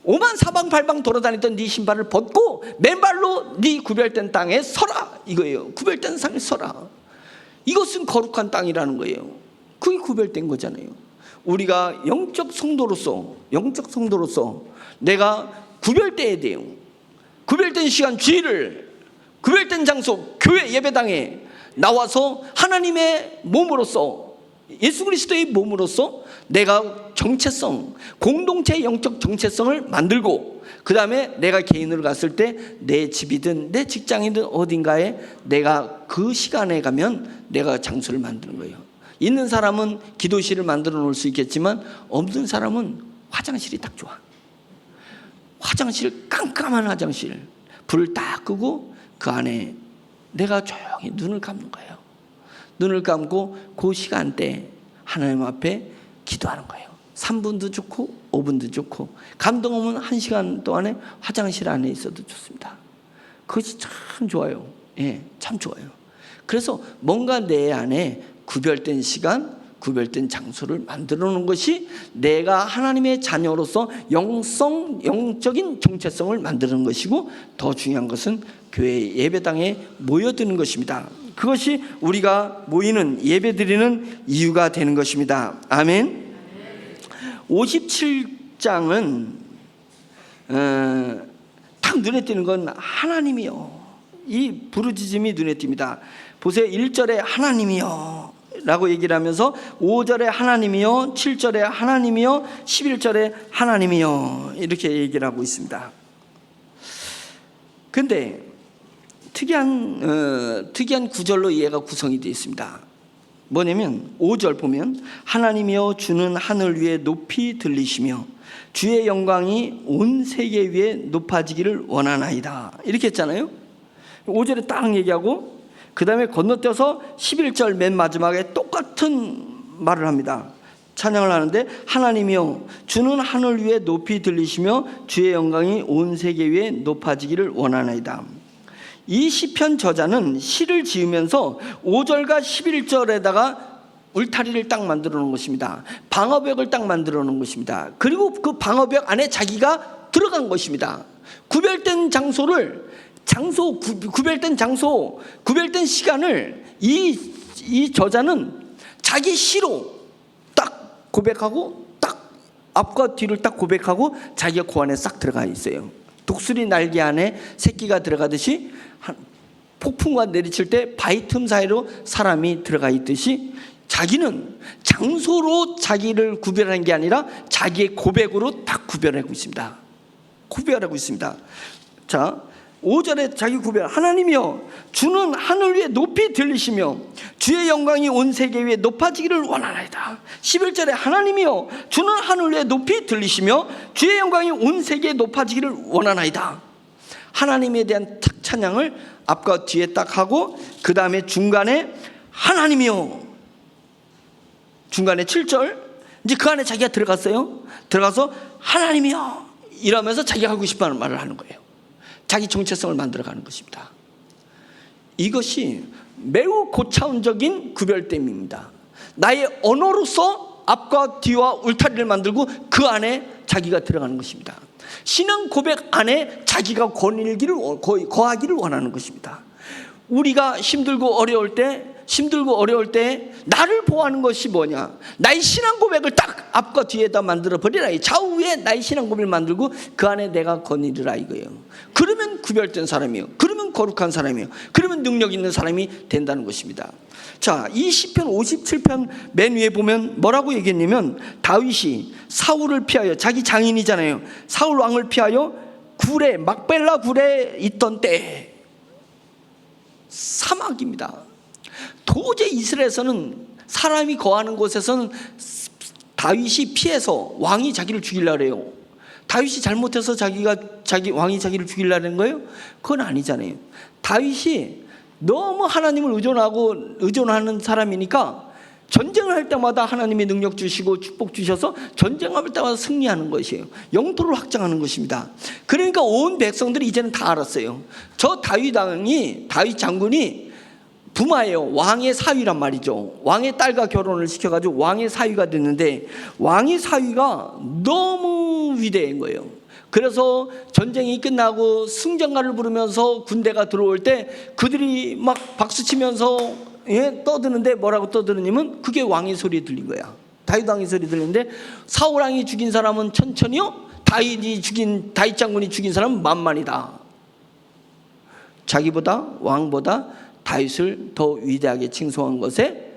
오만 사방팔방 돌아다니던 네 신발을 벗고 맨발로 네 구별된 땅에 서라 이거예요. 구별된 땅에 서라. 이것은 거룩한 땅이라는 거예요. 그게 구별된 거잖아요. 우리가 영적 성도로서 내가 구별돼야 돼요. 구별된 시간, 주일을, 구별된 장소, 교회 예배당에 나와서 하나님의 몸으로서, 예수 그리스도의 몸으로서 내가 정체성, 공동체 영적 정체성을 만들고, 그 다음에 내가 개인으로 갔을 때 내 집이든 내 직장이든 어딘가에 내가 그 시간에 가면 내가 장소를 만드는 거예요. 있는 사람은 기도실을 만들어 놓을 수 있겠지만 없는 사람은 화장실이 딱 좋아. 화장실, 깜깜한 화장실, 불을 딱 끄고 그 안에 내가 조용히 눈을 감는 거예요. 눈을 감고 그 시간대 하나님 앞에 기도하는 거예요. 3분도 좋고 5분도 좋고, 감동 오면 1시간 동안에 화장실 안에 있어도 좋습니다. 그것이 참 좋아요. 예, 참 좋아요. 그래서 뭔가 내 안에 구별된 시간, 구별된 장소를 만들어 놓은 것이 내가 하나님의 자녀로서 영적인 정체성을 만드는 것이고, 더 중요한 것은 교회 예배당에 모여드는 것입니다. 그것이 우리가 모이는, 예배드리는 이유가 되는 것입니다. 아멘. 57장은 딱 눈에 띄는 건 하나님이요, 이 부르짖음이 눈에 띕니다. 보세요. 1절에 하나님이요 라고 얘기를 하면서 5절에 하나님이요, 7절에 하나님이요, 11절에 하나님이요, 이렇게 얘기를 하고 있습니다. 근데 특이한 구절로 이해가 구성이 되어 있습니다. 뭐냐면 5절 보면 하나님이여 주는 하늘 위에 높이 들리시며 주의 영광이 온 세계 위에 높아지기를 원하나이다, 이렇게 했잖아요. 5절에 딱 얘기하고 그 다음에 건너뛰어서 11절 맨 마지막에 똑같은 말을 합니다. 찬양을 하는데 하나님이여 주는 하늘 위에 높이 들리시며 주의 영광이 온 세계 위에 높아지기를 원하나이다. 이 시편 저자는 시를 지으면서 5절과 11절에다가 울타리를 딱 만들어 놓은 것입니다. 방어벽을 딱 만들어 놓은 것입니다. 그리고 그 방어벽 안에 자기가 들어간 것입니다. 구별된 구별된 장소, 구별된 시간을 이 저자는 자기 시로 딱 고백하고, 딱 앞과 뒤를 딱 고백하고 자기가 그 안에 싹 들어가 있어요. 독수리 날개 안에 새끼가 들어가듯이, 폭풍과 내리칠 때 바위 틈 사이로 사람이 들어가 있듯이, 자기는 장소로 자기를 구별하는 게 아니라 자기의 고백으로 딱 구별하고 있습니다. 자, 5절에 자기 구별, 하나님이여 주는 하늘 위에 높이 들리시며 주의 영광이 온 세계 위에 높아지기를 원하나이다. 11절에 하나님이여 주는 하늘 위에 높이 들리시며 주의 영광이 온 세계에 높아지기를 원하나이다. 하나님에 대한 찬양을 앞과 뒤에 딱 하고, 그 다음에 중간에 하나님이여, 중간에 7절, 이제 그 안에 자기가 들어갔어요. 들어가서 하나님이여 이러면서 자기가 하고 싶어하는 말을 하는 거예요. 자기 정체성을 만들어가는 것입니다. 이것이 매우 고차원적인 구별됨입니다. 나의 언어로서 앞과 뒤와 울타리를 만들고 그 안에 자기가 들어가는 것입니다. 신앙 고백 안에 자기가 거하기를 원하는 것입니다. 우리가 힘들고 어려울 때 나를 보호하는 것이 뭐냐? 나의 신앙 고백을 딱 앞과 뒤에다 만들어 버리라. 좌우에 나의 신앙 고백을 만들고 그 안에 내가 거니르라 이거예요. 그러면 구별된 사람이에요. 그러면 거룩한 사람이에요. 그러면 능력 있는 사람이 된다는 것입니다. 자, 이 시편 57편 맨 위에 보면 뭐라고 얘기했냐면, 다윗이 사울을 피하여, 자기 장인이잖아요, 사울 왕을 피하여 굴에, 막벨라 굴에 있던 때, 사막입니다. 도저히 이스라엘에서는 사람이 거하는 곳에서는 다윗이 피해서 왕이 자기를 죽이려고 해요. 다윗이 잘못해서 왕이 자기를 죽이려는 거예요? 그건 아니잖아요. 다윗이 너무 하나님을 의존하는 사람이니까 전쟁을 할 때마다 하나님의 능력 주시고 축복 주셔서 전쟁할 때마다 승리하는 것이에요. 영토를 확장하는 것입니다. 그러니까 온 백성들이 이제는 다 알았어요. 저 다윗 장군이 부마예요. 왕의 사위란 말이죠. 왕의 딸과 결혼을 시켜가지고 왕의 사위가 됐는데, 왕의 사위가 너무 위대한 거예요. 그래서 전쟁이 끝나고 승전가를 부르면서 군대가 들어올 때 그들이 막 박수치면서 떠드는데, 뭐라고 떠드느냐면 그게 왕의 소리 들린 거야. 다윗 왕의 소리 들리는데, 사울 왕이 죽인 사람은 천천히요, 다윗 장군이 죽인 사람은 만만이다. 자기보다, 왕보다 다윗을 더 위대하게 칭송한 것에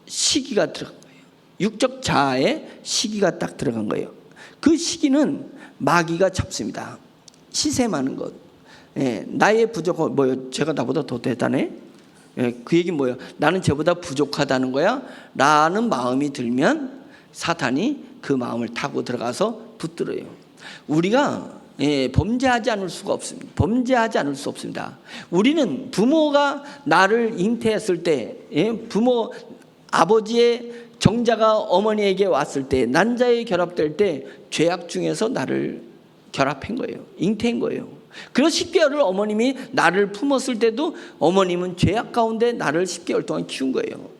시기가 들어간 거예요. 육적 자아의 시기가 딱 들어간 거예요. 그 시기는 마귀가 잡습니다. 시샘하는 것. 나의 부족함, 뭐요? 제가 나보다 더 대단해? 그 얘기는 뭐예요? 나는 쟤보다 부족하다는 거야 라는 마음이 들면 사탄이 그 마음을 타고 들어가서 붙들어요. 우리가 범죄하지 않을 수가 없습니다. 범죄하지 않을 수 없습니다. 우리는 부모가 나를 잉태했을 때, 부모 아버지의 정자가 어머니에게 왔을 때, 난자에 결합될 때 죄악 중에서 나를 결합한 거예요. 잉태한 거예요. 그래서 10개월을 어머님이 나를 품었을 때도 어머님은 죄악 가운데 나를 10개월 동안 키운 거예요.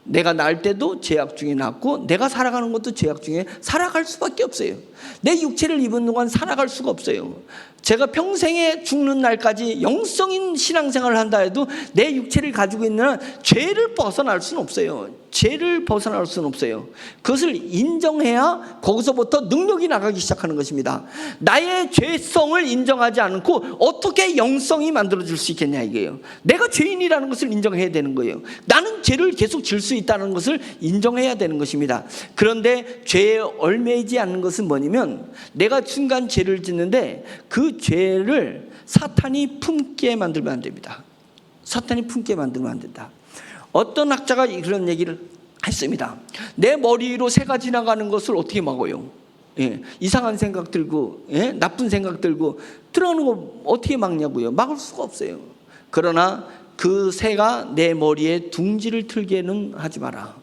내가 낳을 때도 죄악 중에 낳고, 내가 살아가는 것도 죄악 중에 살아갈 수밖에 없어요. 내 육체를 입은 동안 살아갈 수가 없어요. 제가 평생에 죽는 날까지 영성인 신앙생활을 한다 해도 내 육체를 가지고 있는 한 죄를 벗어날 수는 없어요. 죄를 벗어날 수는 없어요. 그것을 인정해야 거기서부터 능력이 나가기 시작하는 것입니다. 나의 죄성을 인정하지 않고 어떻게 영성이 만들어질 수 있겠냐 이거예요. 내가 죄인이라는 것을 인정해야 되는 거예요. 나는 죄를 계속 질 수 있다는 것을 인정해야 되는 것입니다. 그런데 죄에 얽매이지 않는 것은 뭐냐면, 내가 순간 죄를 짓는데 그 죄를 사탄이 품게 만들면 안 됩니다. 사탄이 품게 만들면 안 된다. 어떤 학자가 그런 얘기를 했습니다. 내 머리로 새가 지나가는 것을 어떻게 막아요? 이상한 생각 들고, 나쁜 생각 들고 들어오는 걸 어떻게 막냐고요? 막을 수가 없어요. 그러나 그 새가 내 머리에 둥지를 틀게는 하지 마라.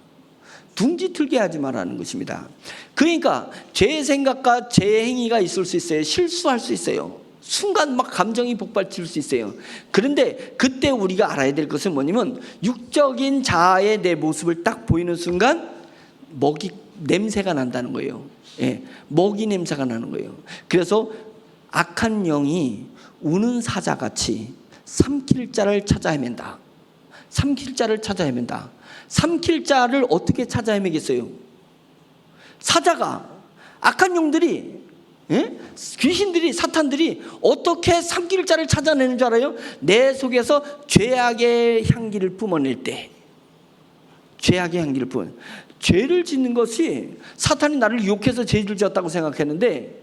둥지 틀게 하지 말라는 것입니다. 그러니까 죄의 생각과 죄의 행위가 있을 수 있어요. 실수할 수 있어요. 순간 막 감정이 폭발칠 수 있어요. 그런데 그때 우리가 알아야 될 것은 뭐냐면, 육적인 자아의 내 모습을 딱 보이는 순간 먹이 냄새가 난다는 거예요. 먹이 냄새가 나는 거예요. 그래서 악한 영이 우는 사자같이 삼킬 자를 찾아 헤맨다. 삼킬 자를 찾아 헤맨다. 삼킬 자를 어떻게 찾아 헤매겠어요? 사자가, 악한 영들이, 귀신들이, 사탄들이 어떻게 삼킬 자를 찾아내는 줄 알아요? 내 속에서 죄악의 향기를 뿜어낼 때. 죄악의 향기를 뿜어낼 때. 죄를 짓는 것이, 사탄이 나를 유혹해서 죄를 지었다고 생각했는데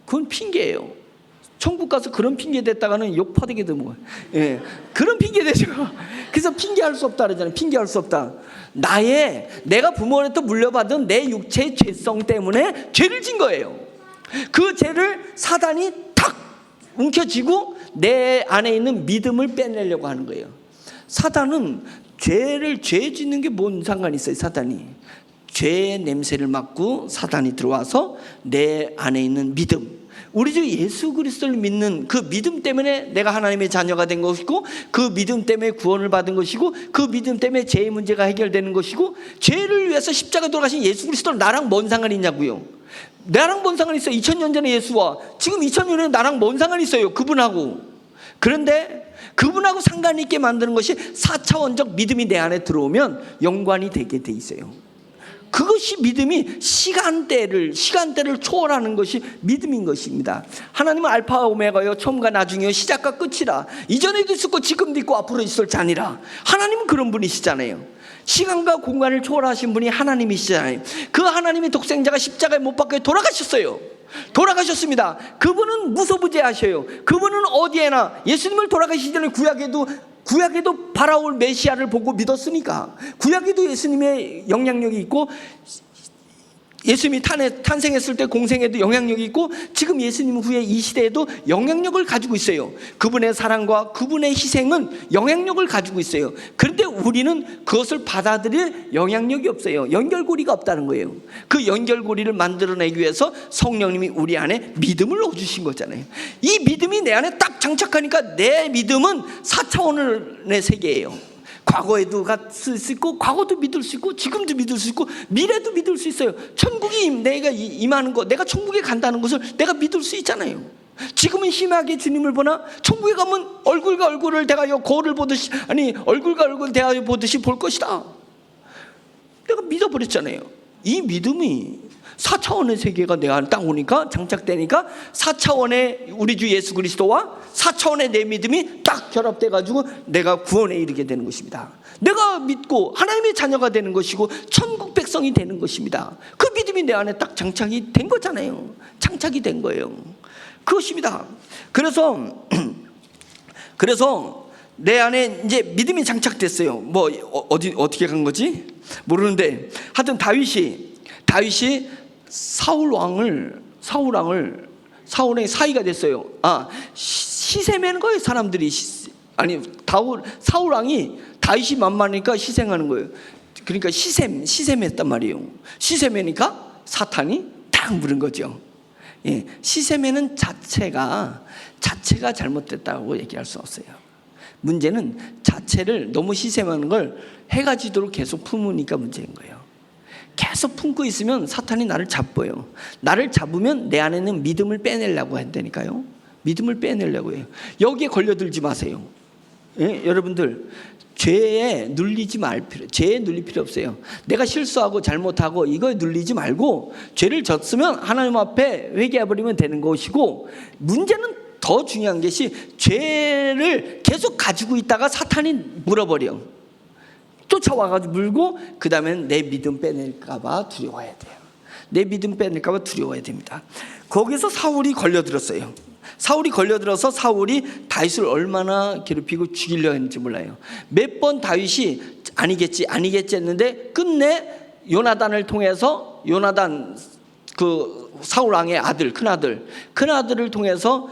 그건 핑계예요. 천국 가서 그런 핑계 댔다가는 욕 퍼대게 되는 거예요. 그런 핑계 대죠. 그래서 핑계할 수 없다 그러잖아요. 핑계할 수 없다. 내가 부모로부터 물려받은 내 육체의 죄성 때문에 죄를 진 거예요. 그 죄를 사단이 탁 움켜쥐고 내 안에 있는 믿음을 빼내려고 하는 거예요. 사단은 죄 짓는 게 뭔 상관이 있어요? 사단이 죄의 냄새를 맡고 사단이 들어와서 내 안에 있는 믿음, 우리 주 예수 그리스도를 믿는 그 믿음 때문에 내가 하나님의 자녀가 된 것이고, 그 믿음 때문에 구원을 받은 것이고, 그 믿음 때문에 죄의 문제가 해결되는 것이고, 죄를 위해서 십자가 돌아가신 예수 그리스도는 나랑 뭔 상관이 있냐고요. 나랑 뭔 상관이 있어요? 2000년 전에 예수와 지금 2000년 후에 나랑 뭔 상관이 있어요? 그분하고. 그런데 그분하고 상관 있게 만드는 것이 4차원적 믿음이 내 안에 들어오면 연관이 되게 돼 있어요. 그것이 믿음이 시간대를 초월하는 것이 믿음인 것입니다. 하나님은 알파와 오메가요, 처음과 나중이요, 시작과 끝이라. 이전에도 있었고 지금도 있고 앞으로 있을 자니라. 하나님은 그런 분이시잖아요. 시간과 공간을 초월하신 분이 하나님이시잖아요. 그 하나님의 독생자가 십자가에 못 박혀 돌아가셨습니다. 그분은 무소부재하셔요. 그분은 어디에나, 예수님을 돌아가시기 전에 구약에도 구약에도 바라올 메시아를 보고 믿었으니까, 구약에도 예수님의 영향력이 있고, 예수님이 탄생했을 때 공생에도 영향력이 있고, 지금 예수님 후에 이 시대에도 영향력을 가지고 있어요. 그분의 사랑과 그분의 희생은 영향력을 가지고 있어요. 그런데 우리는 그것을 받아들일 영향력이 없어요. 연결고리가 없다는 거예요. 그 연결고리를 만들어내기 위해서 성령님이 우리 안에 믿음을 넣어주신 거잖아요. 이 믿음이 내 안에 딱 장착하니까 내 믿음은 4차원의 세계예요. 과거에도 쓸 수 있고, 과거도 믿을 수 있고, 지금도 믿을 수 있고, 미래도 믿을 수 있어요. 천국이 내가 임하는 것, 내가 천국에 간다는 것을 내가 믿을 수 있잖아요. 지금은 심하게 주님을 보나 천국에 가면 얼굴과 얼굴을 대하여 거울을 보듯이, 아니 얼굴과 얼굴을 대하여 보듯이 볼 것이다. 내가 믿어버렸잖아요. 이 믿음이 4차원의 세계가 내 안에 딱 오니까, 장착되니까 4차원의 우리 주 예수 그리스도와 4차원의 내 믿음이 딱 결합돼 가지고 내가 구원에 이르게 되는 것입니다. 내가 믿고 하나님의 자녀가 되는 것이고 천국 백성이 되는 것입니다. 그 믿음이 내 안에 딱 장착이 된 거잖아요. 장착이 된 거예요. 그것입니다. 그래서 내 안에 이제 믿음이 장착됐어요. 뭐 어떻게 간 거지 모르는데, 하여튼 다윗이 사울왕의 사이가 됐어요. 희생하는 거예요. 사람들이. 사울왕이 다윗이 만만하니까 희생하는 거예요. 그러니까 시샘했단 말이에요. 시샘하니까 사탄이 딱 물은 거죠. 예, 시샘하는 자체가 잘못됐다고 얘기할 수 없어요. 문제는 자체를 너무 시샘하는 걸 해가 지도록 계속 품으니까 문제인 거예요. 계속 품고 있으면 사탄이 나를 잡아요. 나를 잡으면 내 안에는 믿음을 빼내려고 한다니까요. 믿음을 빼내려고 해요. 여기에 걸려들지 마세요. 예? 여러분들 죄에 눌릴 필요 없어요. 내가 실수하고 잘못하고 이거에 눌리지 말고, 죄를 졌으면 하나님 앞에 회개해버리면 되는 것이고, 문제는 더 중요한 것이 죄를 계속 가지고 있다가 사탄이 물어버려. 쫓아와가지고 물고, 그 다음엔 내 믿음 빼낼까봐 두려워해야 돼요. 내 믿음 빼낼까봐 두려워해야 됩니다. 거기서 사울이 걸려들었어요. 걸려들어서 사울이 다윗을 얼마나 괴롭히고 죽이려 했는지 몰라요. 몇 번 다윗이 아니겠지 했는데, 끝내 요나단을 통해서, 요나단 그 사울 왕의 아들, 큰아들을 통해서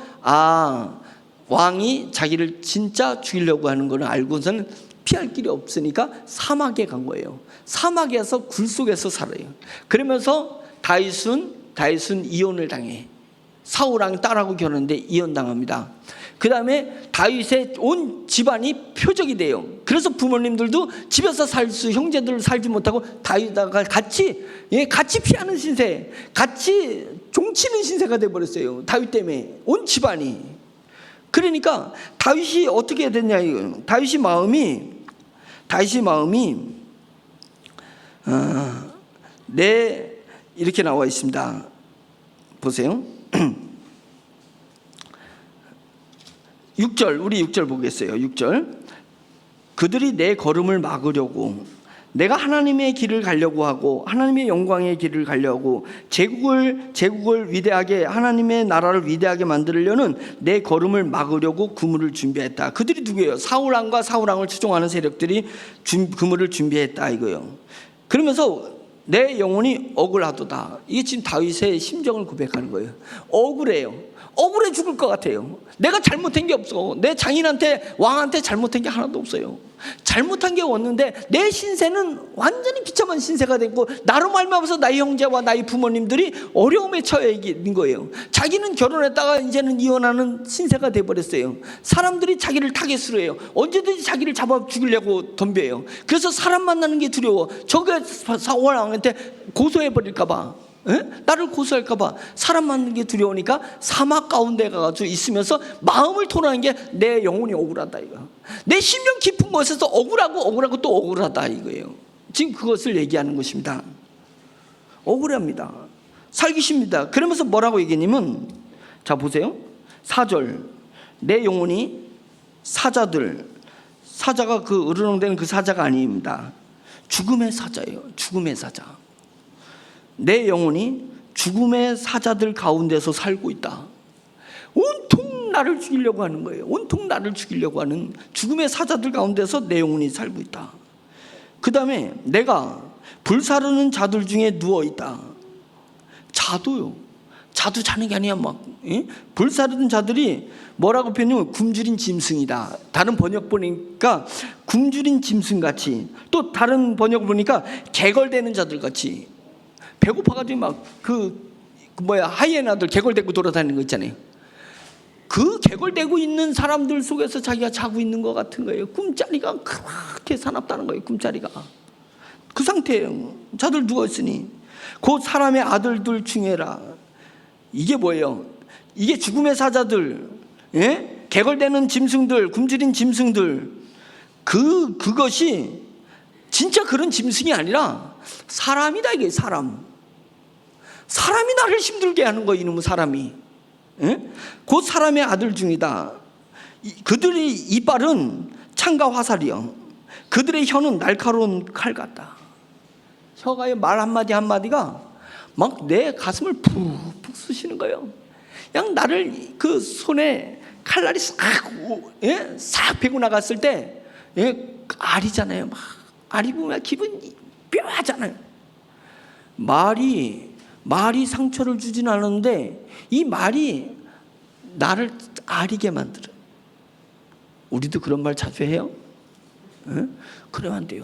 왕이 자기를 진짜 죽이려고 하는 걸 알고서는 피할 길이 없으니까 사막에 간 거예요. 사막에서 굴 속에서 살아요. 그러면서 다윗은 이혼을 당해. 사울 왕이 딸하고 결혼했는데 이혼당합니다. 그 다음에 다윗의 온 집안이 표적이 돼요. 그래서 부모님들도 집에서 형제들 살지 못하고 다윗과 같이 피하는 신세, 같이 종치는 신세가 돼버렸어요. 다윗 때문에 온 집안이. 그러니까 다윗이 어떻게 됐냐, 이거. 다윗이 마음이 이렇게 나와 있습니다. 보세요. 6절, 우리 6절 보겠어요. 6절. 그들이 내 걸음을 막으려고, 내가 하나님의 길을 가려고 하고 하나님의 영광의 길을 가려고 제국을 위대하게, 하나님의 나라를 위대하게 만들려는 내 걸음을 막으려고 그물을 준비했다. 그들이 누구예요? 사울왕과 사울왕을 추종하는 세력들이 그물을 준비했다 이거예요. 그러면서 내 영혼이 억울하도다. 이게 지금 다윗의 심정을 고백하는 거예요. 억울해 죽을 것 같아요. 내가 잘못한 게 없어. 내 장인한테, 왕한테 잘못한 게 하나도 없어요. 잘못한 게 없는데 내 신세는 완전히 비참한 신세가 됐고, 나로 말미암아서 나의 형제와 나의 부모님들이 어려움에 처해 있는 거예요. 자기는 결혼했다가 이제는 이혼하는 신세가 돼버렸어요. 사람들이 자기를 타겟으로 해요. 언제든지 자기를 잡아 죽이려고 덤벼요. 그래서 사람 만나는 게 두려워. 저게 사울 왕한테 고소해버릴까봐, 나를 고소할까봐 사람 만나는 게 두려우니까 사막 가운데 가가지고 있으면서 마음을 토로하는 게 내 영혼이 억울하다 이거. 내 심령 깊은 곳에서 억울하고 또 억울하다 이거예요. 지금 그것을 얘기하는 것입니다. 억울합니다. 살기 쉽니다. 그러면서 뭐라고 얘기했냐면, 자 보세요. 4절. 내 영혼이 사자가 그 으르렁대는 그 사자가 아닙니다. 죽음의 사자예요. 죽음의 사자. 내 영혼이 죽음의 사자들 가운데서 살고 있다. 온통 나를 죽이려고 하는 거예요. 온통 나를 죽이려고 하는 죽음의 사자들 가운데서 내 영혼이 살고 있다. 그 다음에 내가 불사르는 자들 중에 누워있다. 자도요. 자도 자는 게 아니야. 막 불사르는 자들이 뭐라고 표현하면 굶주린 짐승이다. 다른 번역 보니까 굶주린 짐승같이, 또 다른 번역 보니까 개걸대는 자들같이, 배고파가지고 막 하이에나들 개걸대고 돌아다니는 거 있잖아요. 그 개걸대고 있는 사람들 속에서 자기가 자고 있는 것 같은 거예요. 꿈자리가 그렇게 사납다는 거예요. 꿈자리가 그 상태예요. 자들 누워있으니 곧 사람의 아들들 중에라. 이게 뭐예요? 이게 죽음의 사자들, 개걸대는 짐승들, 굶주린 짐승들, 그것이 진짜 그런 짐승이 아니라 사람이다. 이게 사람이 나를 힘들게 하는 거예요. 이놈의 사람이. 곧 사람의 아들 중이다. 그들의 이빨은 창과 화살이요, 그들의 혀는 날카로운 칼 같다. 혀가의 말 한마디 한마디가 막 내 가슴을 푹푹 쑤시는 거예요. 그냥 나를 그 손에 칼날이 싹 베고 나갔을 때 알이잖아요. 막 알이 보면 기분이 뼈하잖아요. 말이 상처를 주진 않았는데 이 말이 나를 아리게 만들어요. 우리도 그런 말 자주 해요? 그러면 안 돼요.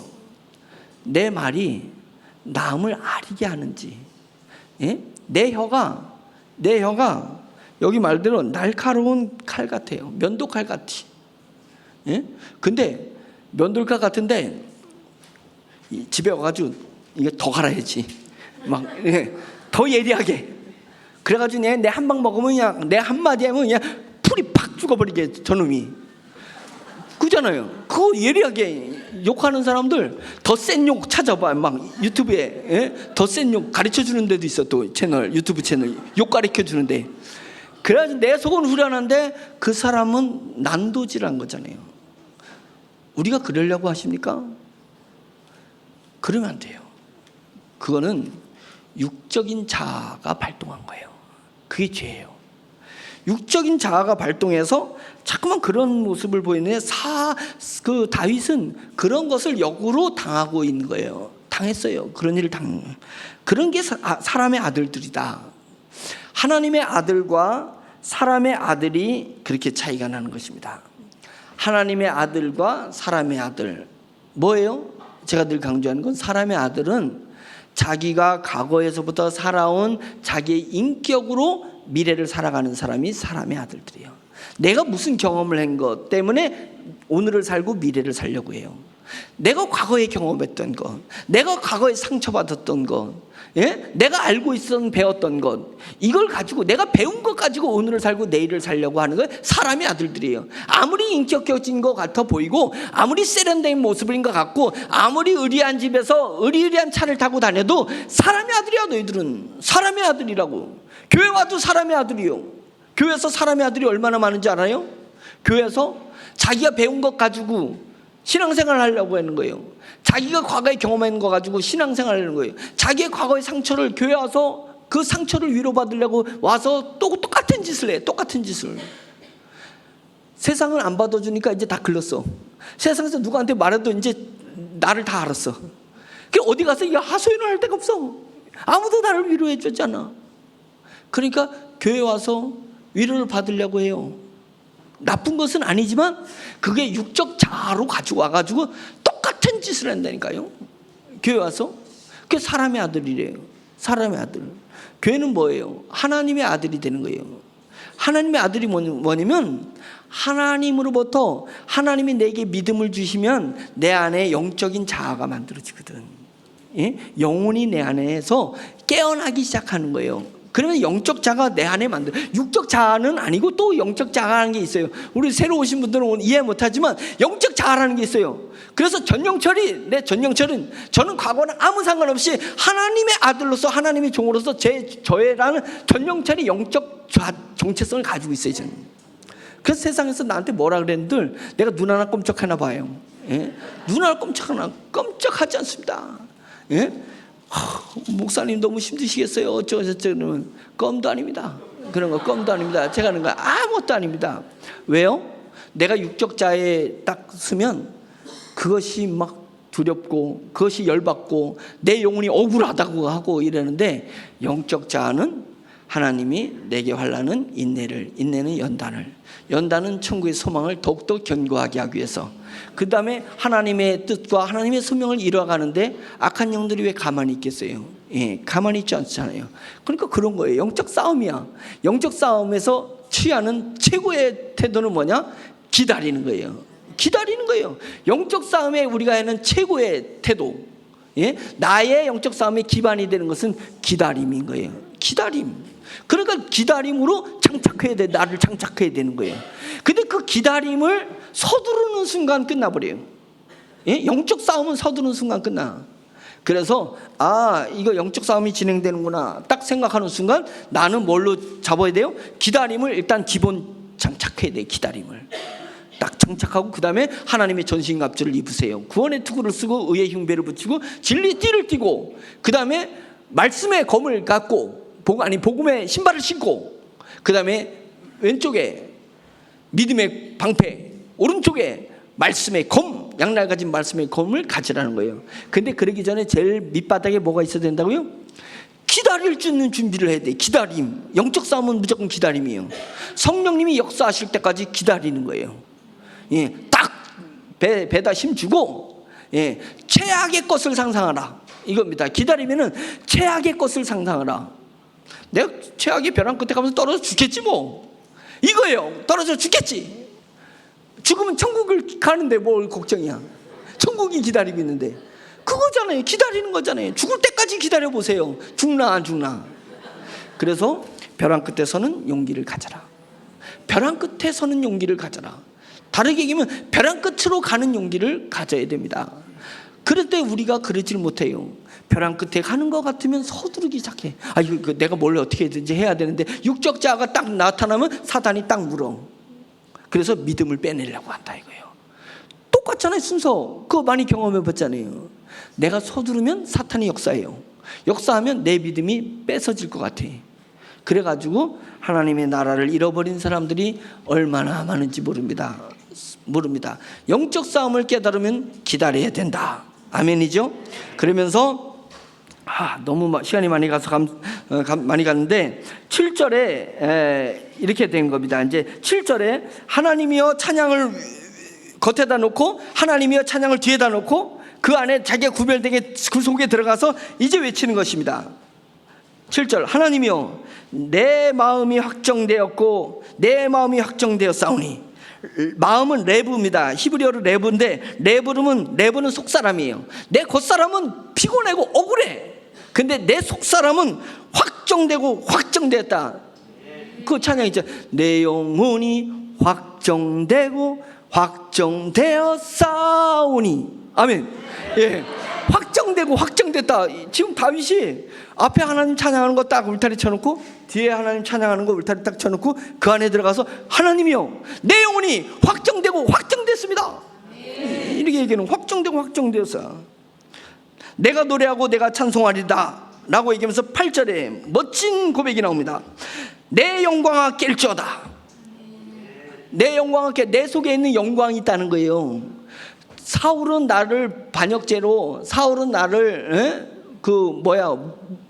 내 말이 남을 아리게 하는지, 내 혀가 여기 말대로 날카로운 칼 같아요. 면도칼 같이. 근데 면도칼 같은데 집에 와가지고 이게 더 갈아야지. 막 더 예리하게. 그래가지고 내 한 방 먹으면 그냥 내 한마디 하면 그냥 풀이 팍 죽어버리게 저놈이. 그잖아요. 그거 예리하게 욕하는 사람들 더 센 욕 찾아봐. 막 유튜브에 더 센 욕 가르쳐주는 데도 있어. 또 유튜브 채널 욕 가르쳐주는데. 그래가지고 내 속은 후련한데 그 사람은 난도질한 거잖아요. 우리가 그러려고 하십니까? 그러면 안 돼요. 그거는 육적인 자아가 발동한 거예요. 그게 죄예요. 육적인 자아가 발동해서 자꾸만 그런 모습을 보이는데 그 다윗은 그런 것을 역으로 당하고 있는 거예요. 당했어요. 그런 일을 그런 게 사람의 아들들이다. 하나님의 아들과 사람의 아들이 그렇게 차이가 나는 것입니다. 하나님의 아들과 사람의 아들 뭐예요? 제가 늘 강조하는 건 사람의 아들은 자기가 과거에서부터 살아온 자기의 인격으로 미래를 살아가는 사람이 사람의 아들들이에요. 내가 무슨 경험을 한 것 때문에 오늘을 살고 미래를 살려고 해요. 내가 과거에 경험했던 것, 내가 과거에 상처받았던 것, 내가 알고 있었던 배웠던 것, 이걸 가지고 내가 배운 것 가지고 오늘을 살고 내일을 살려고 하는 건 사람의 아들들이에요. 아무리 인격적인 것 같아 보이고 아무리 세련된 모습인 것 같고 아무리 의리한 집에서 의리의리한 차를 타고 다녀도 사람의 아들이야. 너희들은 사람의 아들이라고. 교회 와도 사람의 아들이요. 교회에서 사람의 아들이 얼마나 많은지 알아요? 교회에서 자기가 배운 것 가지고 신앙생활을 하려고 하는 거예요. 자기가 과거에 경험한 거 가지고 신앙생활을 하는 거예요. 자기의 과거의 상처를 교회 와서 그 상처를 위로받으려고 와서 또 똑같은 짓을 해. 똑같은 짓을. 세상을 안 받아주니까 이제 다 글렀어. 세상에서 누구한테 말해도 이제 나를 다 알았어. 어디 가서 하소연을 할 데가 없어. 아무도 나를 위로해 주잖아. 그러니까 교회 와서 위로를 받으려고 해요. 나쁜 것은 아니지만 그게 육적 자아로 가지고 와가지고 똑같은 짓을 한다니까요. 교회 와서. 그게 사람의 아들이래요. 사람의 아들. 교회는 뭐예요? 하나님의 아들이 되는 거예요. 하나님의 아들이 뭐냐면 하나님으로부터 하나님이 내게 믿음을 주시면 내 안에 영적인 자아가 만들어지거든. 영혼이 내 안에서 깨어나기 시작하는 거예요. 그러면 영적 자아가 내 안에 육적 자아는 아니고 또 영적 자아라는 게 있어요. 우리 새로 오신 분들은 이해 못하지만 영적 자아라는 게 있어요. 그래서 전영철은 저는 과거는 아무 상관없이 하나님의 아들로서 하나님의 종으로서 저라는 전영철이 영적 정체성을 가지고 있어요. 저는. 그래서 세상에서 나한테 뭐라 그랬는들 내가 눈 하나 꼼짝하나 봐요. 눈 하나 꼼짝하지 않습니다. 목사님 너무 힘드시겠어요. 어쩌고저쩌고 그러면 껌도 아닙니다. 그런 거 껌도 아닙니다. 제가 하는 거 아무것도 아닙니다. 왜요? 내가 육적 자에 딱 쓰면 그것이 막 두렵고 그것이 열받고 내 영혼이 억울하다고 하고 이러는데, 영적 자는 하나님이 내게 환난은 인내를, 인내는 연단을, 연단은 천국의 소망을 더욱더 견고하게 하기 위해서, 그 다음에 하나님의 뜻과 하나님의 소명을 이루어가는데 악한 영들이 왜 가만히 있겠어요? 예, 가만히 있지 않잖아요. 그러니까 그런 거예요. 영적 싸움이야. 영적 싸움에서 취하는 최고의 태도는 뭐냐? 기다리는 거예요. 기다리는 거예요. 영적 싸움에 우리가 하는 최고의 태도, 예? 나의 영적 싸움의 기반이 되는 것은 기다림인 거예요. 기다림. 그러니까 기다림으로 장착해야 돼. 나를 장착해야 되는 거예요. 근데 그 기다림을 서두르는 순간 끝나버려요. 예? 영적 싸움은 서두르는 순간 끝나. 그래서 이거 영적 싸움이 진행되는구나 딱 생각하는 순간 나는 뭘로 잡아야 돼요? 기다림을 일단 기본 장착해야 돼. 기다림을 딱 장착하고 그 다음에 하나님의 전신갑주를 입으세요. 구원의 투구를 쓰고 의의 흉배를 붙이고 진리의 띠를 띠고, 그 다음에 말씀의 검을 갖고 복음의 신발을 신고, 그 다음에 왼쪽에 믿음의 방패, 오른쪽에 말씀의 검, 양날 가진 말씀의 검을 가지라는 거예요. 근데 그러기 전에 제일 밑바닥에 뭐가 있어야 된다고요? 기다릴 수 있는 준비를 해야 돼. 기다림. 영적 싸움은 무조건 기다림이에요. 성령님이 역사하실 때까지 기다리는 거예요. 예, 딱 배다 힘주고, 예, 최악의 것을 상상하라 이겁니다. 기다리면은 최악의 것을 상상하라. 내가 최악의 벼랑 끝에 가면서 떨어져 죽겠지 뭐, 이거예요. 떨어져 죽겠지. 죽으면 천국을 가는데 뭘 걱정이야. 천국이 기다리고 있는데. 그거잖아요. 기다리는 거잖아요. 죽을 때까지 기다려보세요. 죽나 안 죽나. 그래서 벼랑 끝에 서는 용기를 가져라. 벼랑 끝에 서는 용기를 가져라. 다르게 얘기하면 벼랑 끝으로 가는 용기를 가져야 됩니다. 그럴 때 우리가 그러질 못해요. 벼랑 끝에 가는 것 같으면 서두르기 시작해. 이거 내가 뭘 어떻게든지 해야 되는데, 육적자가 딱 나타나면 사단이 딱 물어. 그래서 믿음을 빼내려고 한다 이거예요. 똑같잖아요. 순서. 그거 많이 경험해 봤잖아요. 내가 서두르면 사탄이 역사해요. 역사하면 내 믿음이 뺏어질 것 같아. 그래가지고 하나님의 나라를 잃어버린 사람들이 얼마나 많은지 모릅니다. 영적 싸움을 깨달으면 기다려야 된다. 아멘이죠? 그러면서 너무 시간이 많이 가서 많이 갔는데 7절에 이렇게 된 겁니다. 이제 7절에 하나님이여 찬양을 겉에다 놓고 하나님이여 찬양을 뒤에다 놓고 그 안에 자기가 구별되게 그 속에 들어가서 이제 외치는 것입니다. 7절 하나님이여 내 마음이 확정되었고 내 마음이 확정되었사오니. 마음은 레브입니다. 히브리어로 레브인데 레브는 속사람이에요. 내 겉사람은 피곤하고 억울해. 근데 내 속사람은 확정되고 확정되었다. 그 찬양 있죠. 내 영혼이 확정되고 확정되었사오니. 아멘. 예, 확정되고 확정됐다. 지금 다윗이 앞에 하나님 찬양하는 거 딱 울타리 쳐놓고 뒤에 하나님 찬양하는 거 울타리 딱 쳐놓고 그 안에 들어가서 하나님이요 내 영혼이 확정되고 확정됐습니다. 이렇게 얘기하는, 확정되고 확정되었어. 내가 노래하고 내가 찬송하리다 라고 얘기하면서 8절에 멋진 고백이 나옵니다. 내 영광아 깰지어다. 내 영광아 내 속에 있는 영광이 있다는 거예요. 사울은 나를 반역죄로, 사울은 나를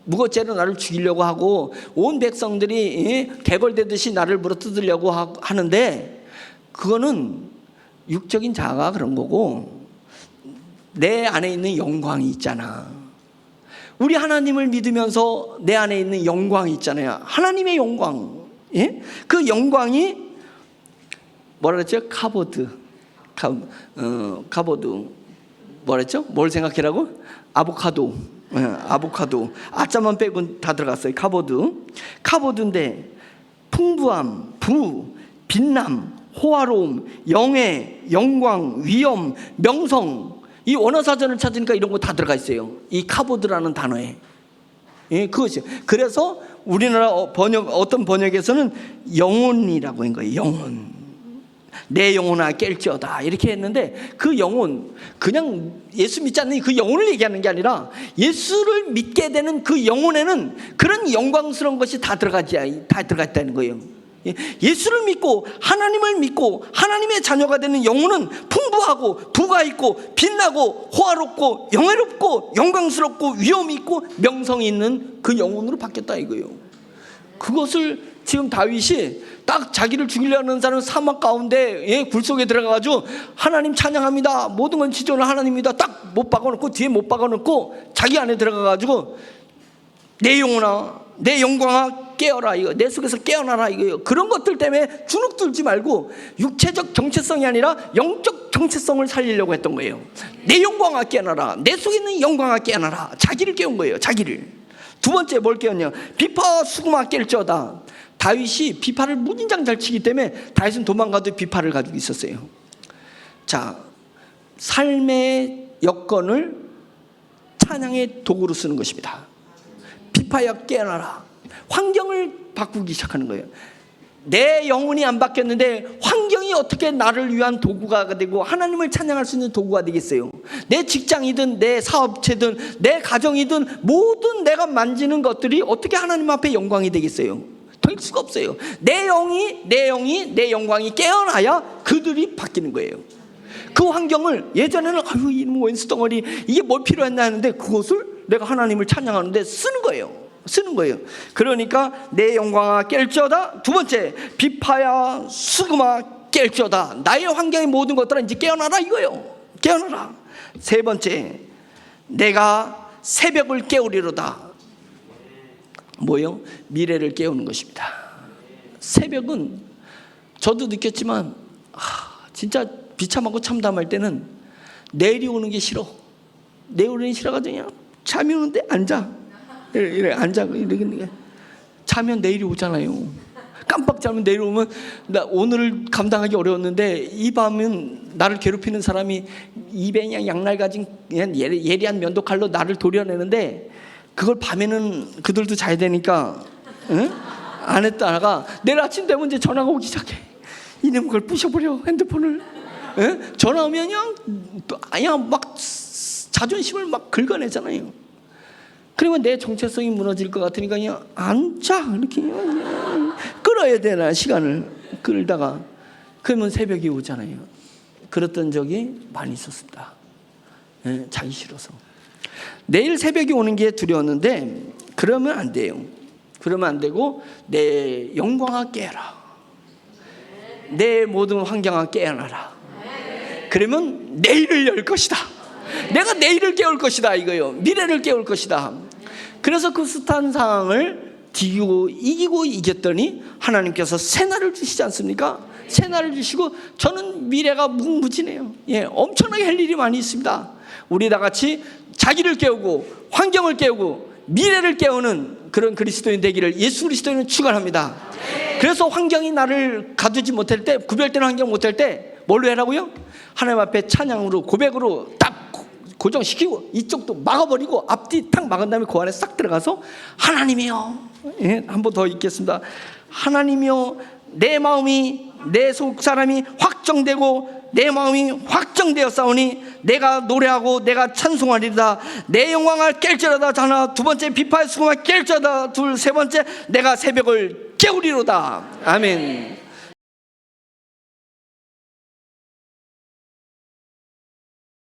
무고죄로 나를 죽이려고 하고 온 백성들이 개걸되듯이 나를 물어뜯으려고 하는데, 그거는 육적인 자아가 그런 거고 내 안에 있는 영광이 있잖아. 우리 하나님을 믿으면서 내 안에 있는 영광이 있잖아요. 하나님의 영광. 예? 그 영광이 뭐라 그랬죠? 카보드. 뭐라 했죠? 뭘 생각해라고? 아보카도. 아보카도. 아자만 빼고 다 들어갔어요. 카보드인데 풍부함, 빛남, 호화로움, 영예, 영광, 위엄, 명성. 이 원어사전을 찾으니까 이런 거 다 들어가 있어요. 이 카보드라는 단어에. 예, 그것이. 그래서 우리나라 어떤 번역에서는 영혼이라고 한 거예요. 영혼. 내 영혼아 깰지어다 이렇게 했는데, 그 영혼, 그냥 예수 믿지 않는 그 영혼을 얘기하는 게 아니라 예수를 믿게 되는 그 영혼에는 그런 영광스러운 것이 다 들어갔다는 거예요. 예수를 믿고 하나님을 믿고 하나님의 자녀가 되는 영혼은 풍부하고 부가 있고 빛나고 호화롭고 영예롭고 영광스럽고 위엄이 있고 명성이 있는 그 영혼으로 바뀌었다 이거예요. 그것을 지금 다윗이 딱 자기를 죽이려는 사람 사막 가운데 굴 속에 들어가가지고 하나님 찬양합니다, 모든 건 지존은 하나님입니다, 딱 못 박아놓고 뒤에 못 박아놓고 자기 안에 들어가가지고 내 영혼아 내 영광아 깨어라, 이거 내 속에서 깨어나라 이거예요. 그런 것들 때문에 주눅 들지 말고 육체적 정체성이 아니라 영적 정체성을 살리려고 했던 거예요. 내 영광아 깨어나라, 내 속에 있는 영광아 깨어나라. 자기를 깨운 거예요. 자기를. 두 번째 뭘 깨웠냐? 비파와 수금아 깰지어다. 다윗이 비파를 무진장 잘 치기 때문에 다윗은 도망가도 비파를 가지고 있었어요. 자, 삶의 여건을 찬양의 도구로 쓰는 것입니다. 비파야 깨어나라. 환경을 바꾸기 시작하는 거예요. 내 영혼이 안 바뀌었는데 환경이 어떻게 나를 위한 도구가 되고 하나님을 찬양할 수 있는 도구가 되겠어요? 내 직장이든 내 사업체든 내 가정이든 모든 내가 만지는 것들이 어떻게 하나님 앞에 영광이 되겠어요? 될 수가 없어요. 내 영광이 깨어나야 그들이 바뀌는 거예요. 그 환경을 예전에는 아유 이놈 원수 덩어리 이게 뭘 필요했나 하는데 그것을 내가 하나님을 찬양하는데 쓰는 거예요. 그러니까 내 영광아 깰지어다. 두 번째, 비파야 수금아 깰지어다. 나의 환경의 모든 것들은 이제 깨어나라 이거예요. 깨어나라. 세 번째, 내가 새벽을 깨우리로다. 뭐요? 미래를 깨우는 것입니다. 새벽은 저도 느꼈지만 진짜 비참하고 참담할 때는 내일이 오는 게 싫어. 내일 오는 게 싫어가지고 그냥 잠이 오는데 앉아. 이래 앉아. 이렇게 자면 내일이 오잖아요. 깜빡 자면 내일 오면 나 오늘을 감당하기 어려웠는데 이 밤은 나를 괴롭히는 사람이 입에 그냥 양날 가진 그냥 예리한 면도칼로 나를 도려내는데 그걸 밤에는 그들도 자야 되니까 응? 안 했다가 내일 아침 되면 이제 전화가 오기 시작해. 이놈 그걸 부셔버려 핸드폰을. 응? 전화 오면 그냥 막 자존심을 막 긁어내잖아요. 그리고 내 정체성이 무너질 것 같으니까 그냥 앉아 이렇게 끌어야 되나 시간을 끌다가 그러면 새벽이 오잖아요. 그랬던 적이 많이 있었습니다. 네, 자기 싫어서 내일 새벽이 오는 게 두려웠는데 그러면 안 돼요. 그러면 안 되고 내 영광아 깨어라. 내 모든 환경아 깨어나라. 그러면 내일을 열 것이다. 내가 내일을 깨울 것이다 이거예요. 미래를 깨울 것이다. 그래서 그 숱한 상황을 이기고 이겼더니 하나님께서 새날을 주시지 않습니까? 새날을 주시고 저는 미래가 무궁무진해요. 엄청나게 할 일이 많이 있습니다. 우리 다 같이 자기를 깨우고 환경을 깨우고 미래를 깨우는 그런 그리스도인 되기를 예수 그리스도인은 축원합니다. 그래서 환경이 나를 가두지 못할 때, 구별되는 환경 못할 때 뭘로 해라고요? 하나님 앞에 찬양으로 고백으로 딱 고정시키고 이쪽도 막아버리고 앞뒤 탁 막은 다음에 그 안에 싹 들어가서 하나님이여, 한 번 더 읽겠습니다. 하나님이여, 내 마음이 내 속사람이 확정되고 내 마음이 확정되었사오니 내가 노래하고 내가 찬송하리다. 내 영광을 깰지어다. 하나, 두 번째 비파의 수금을 깰지어다. 둘, 세 번째 내가 새벽을 깨우리로다. 아멘.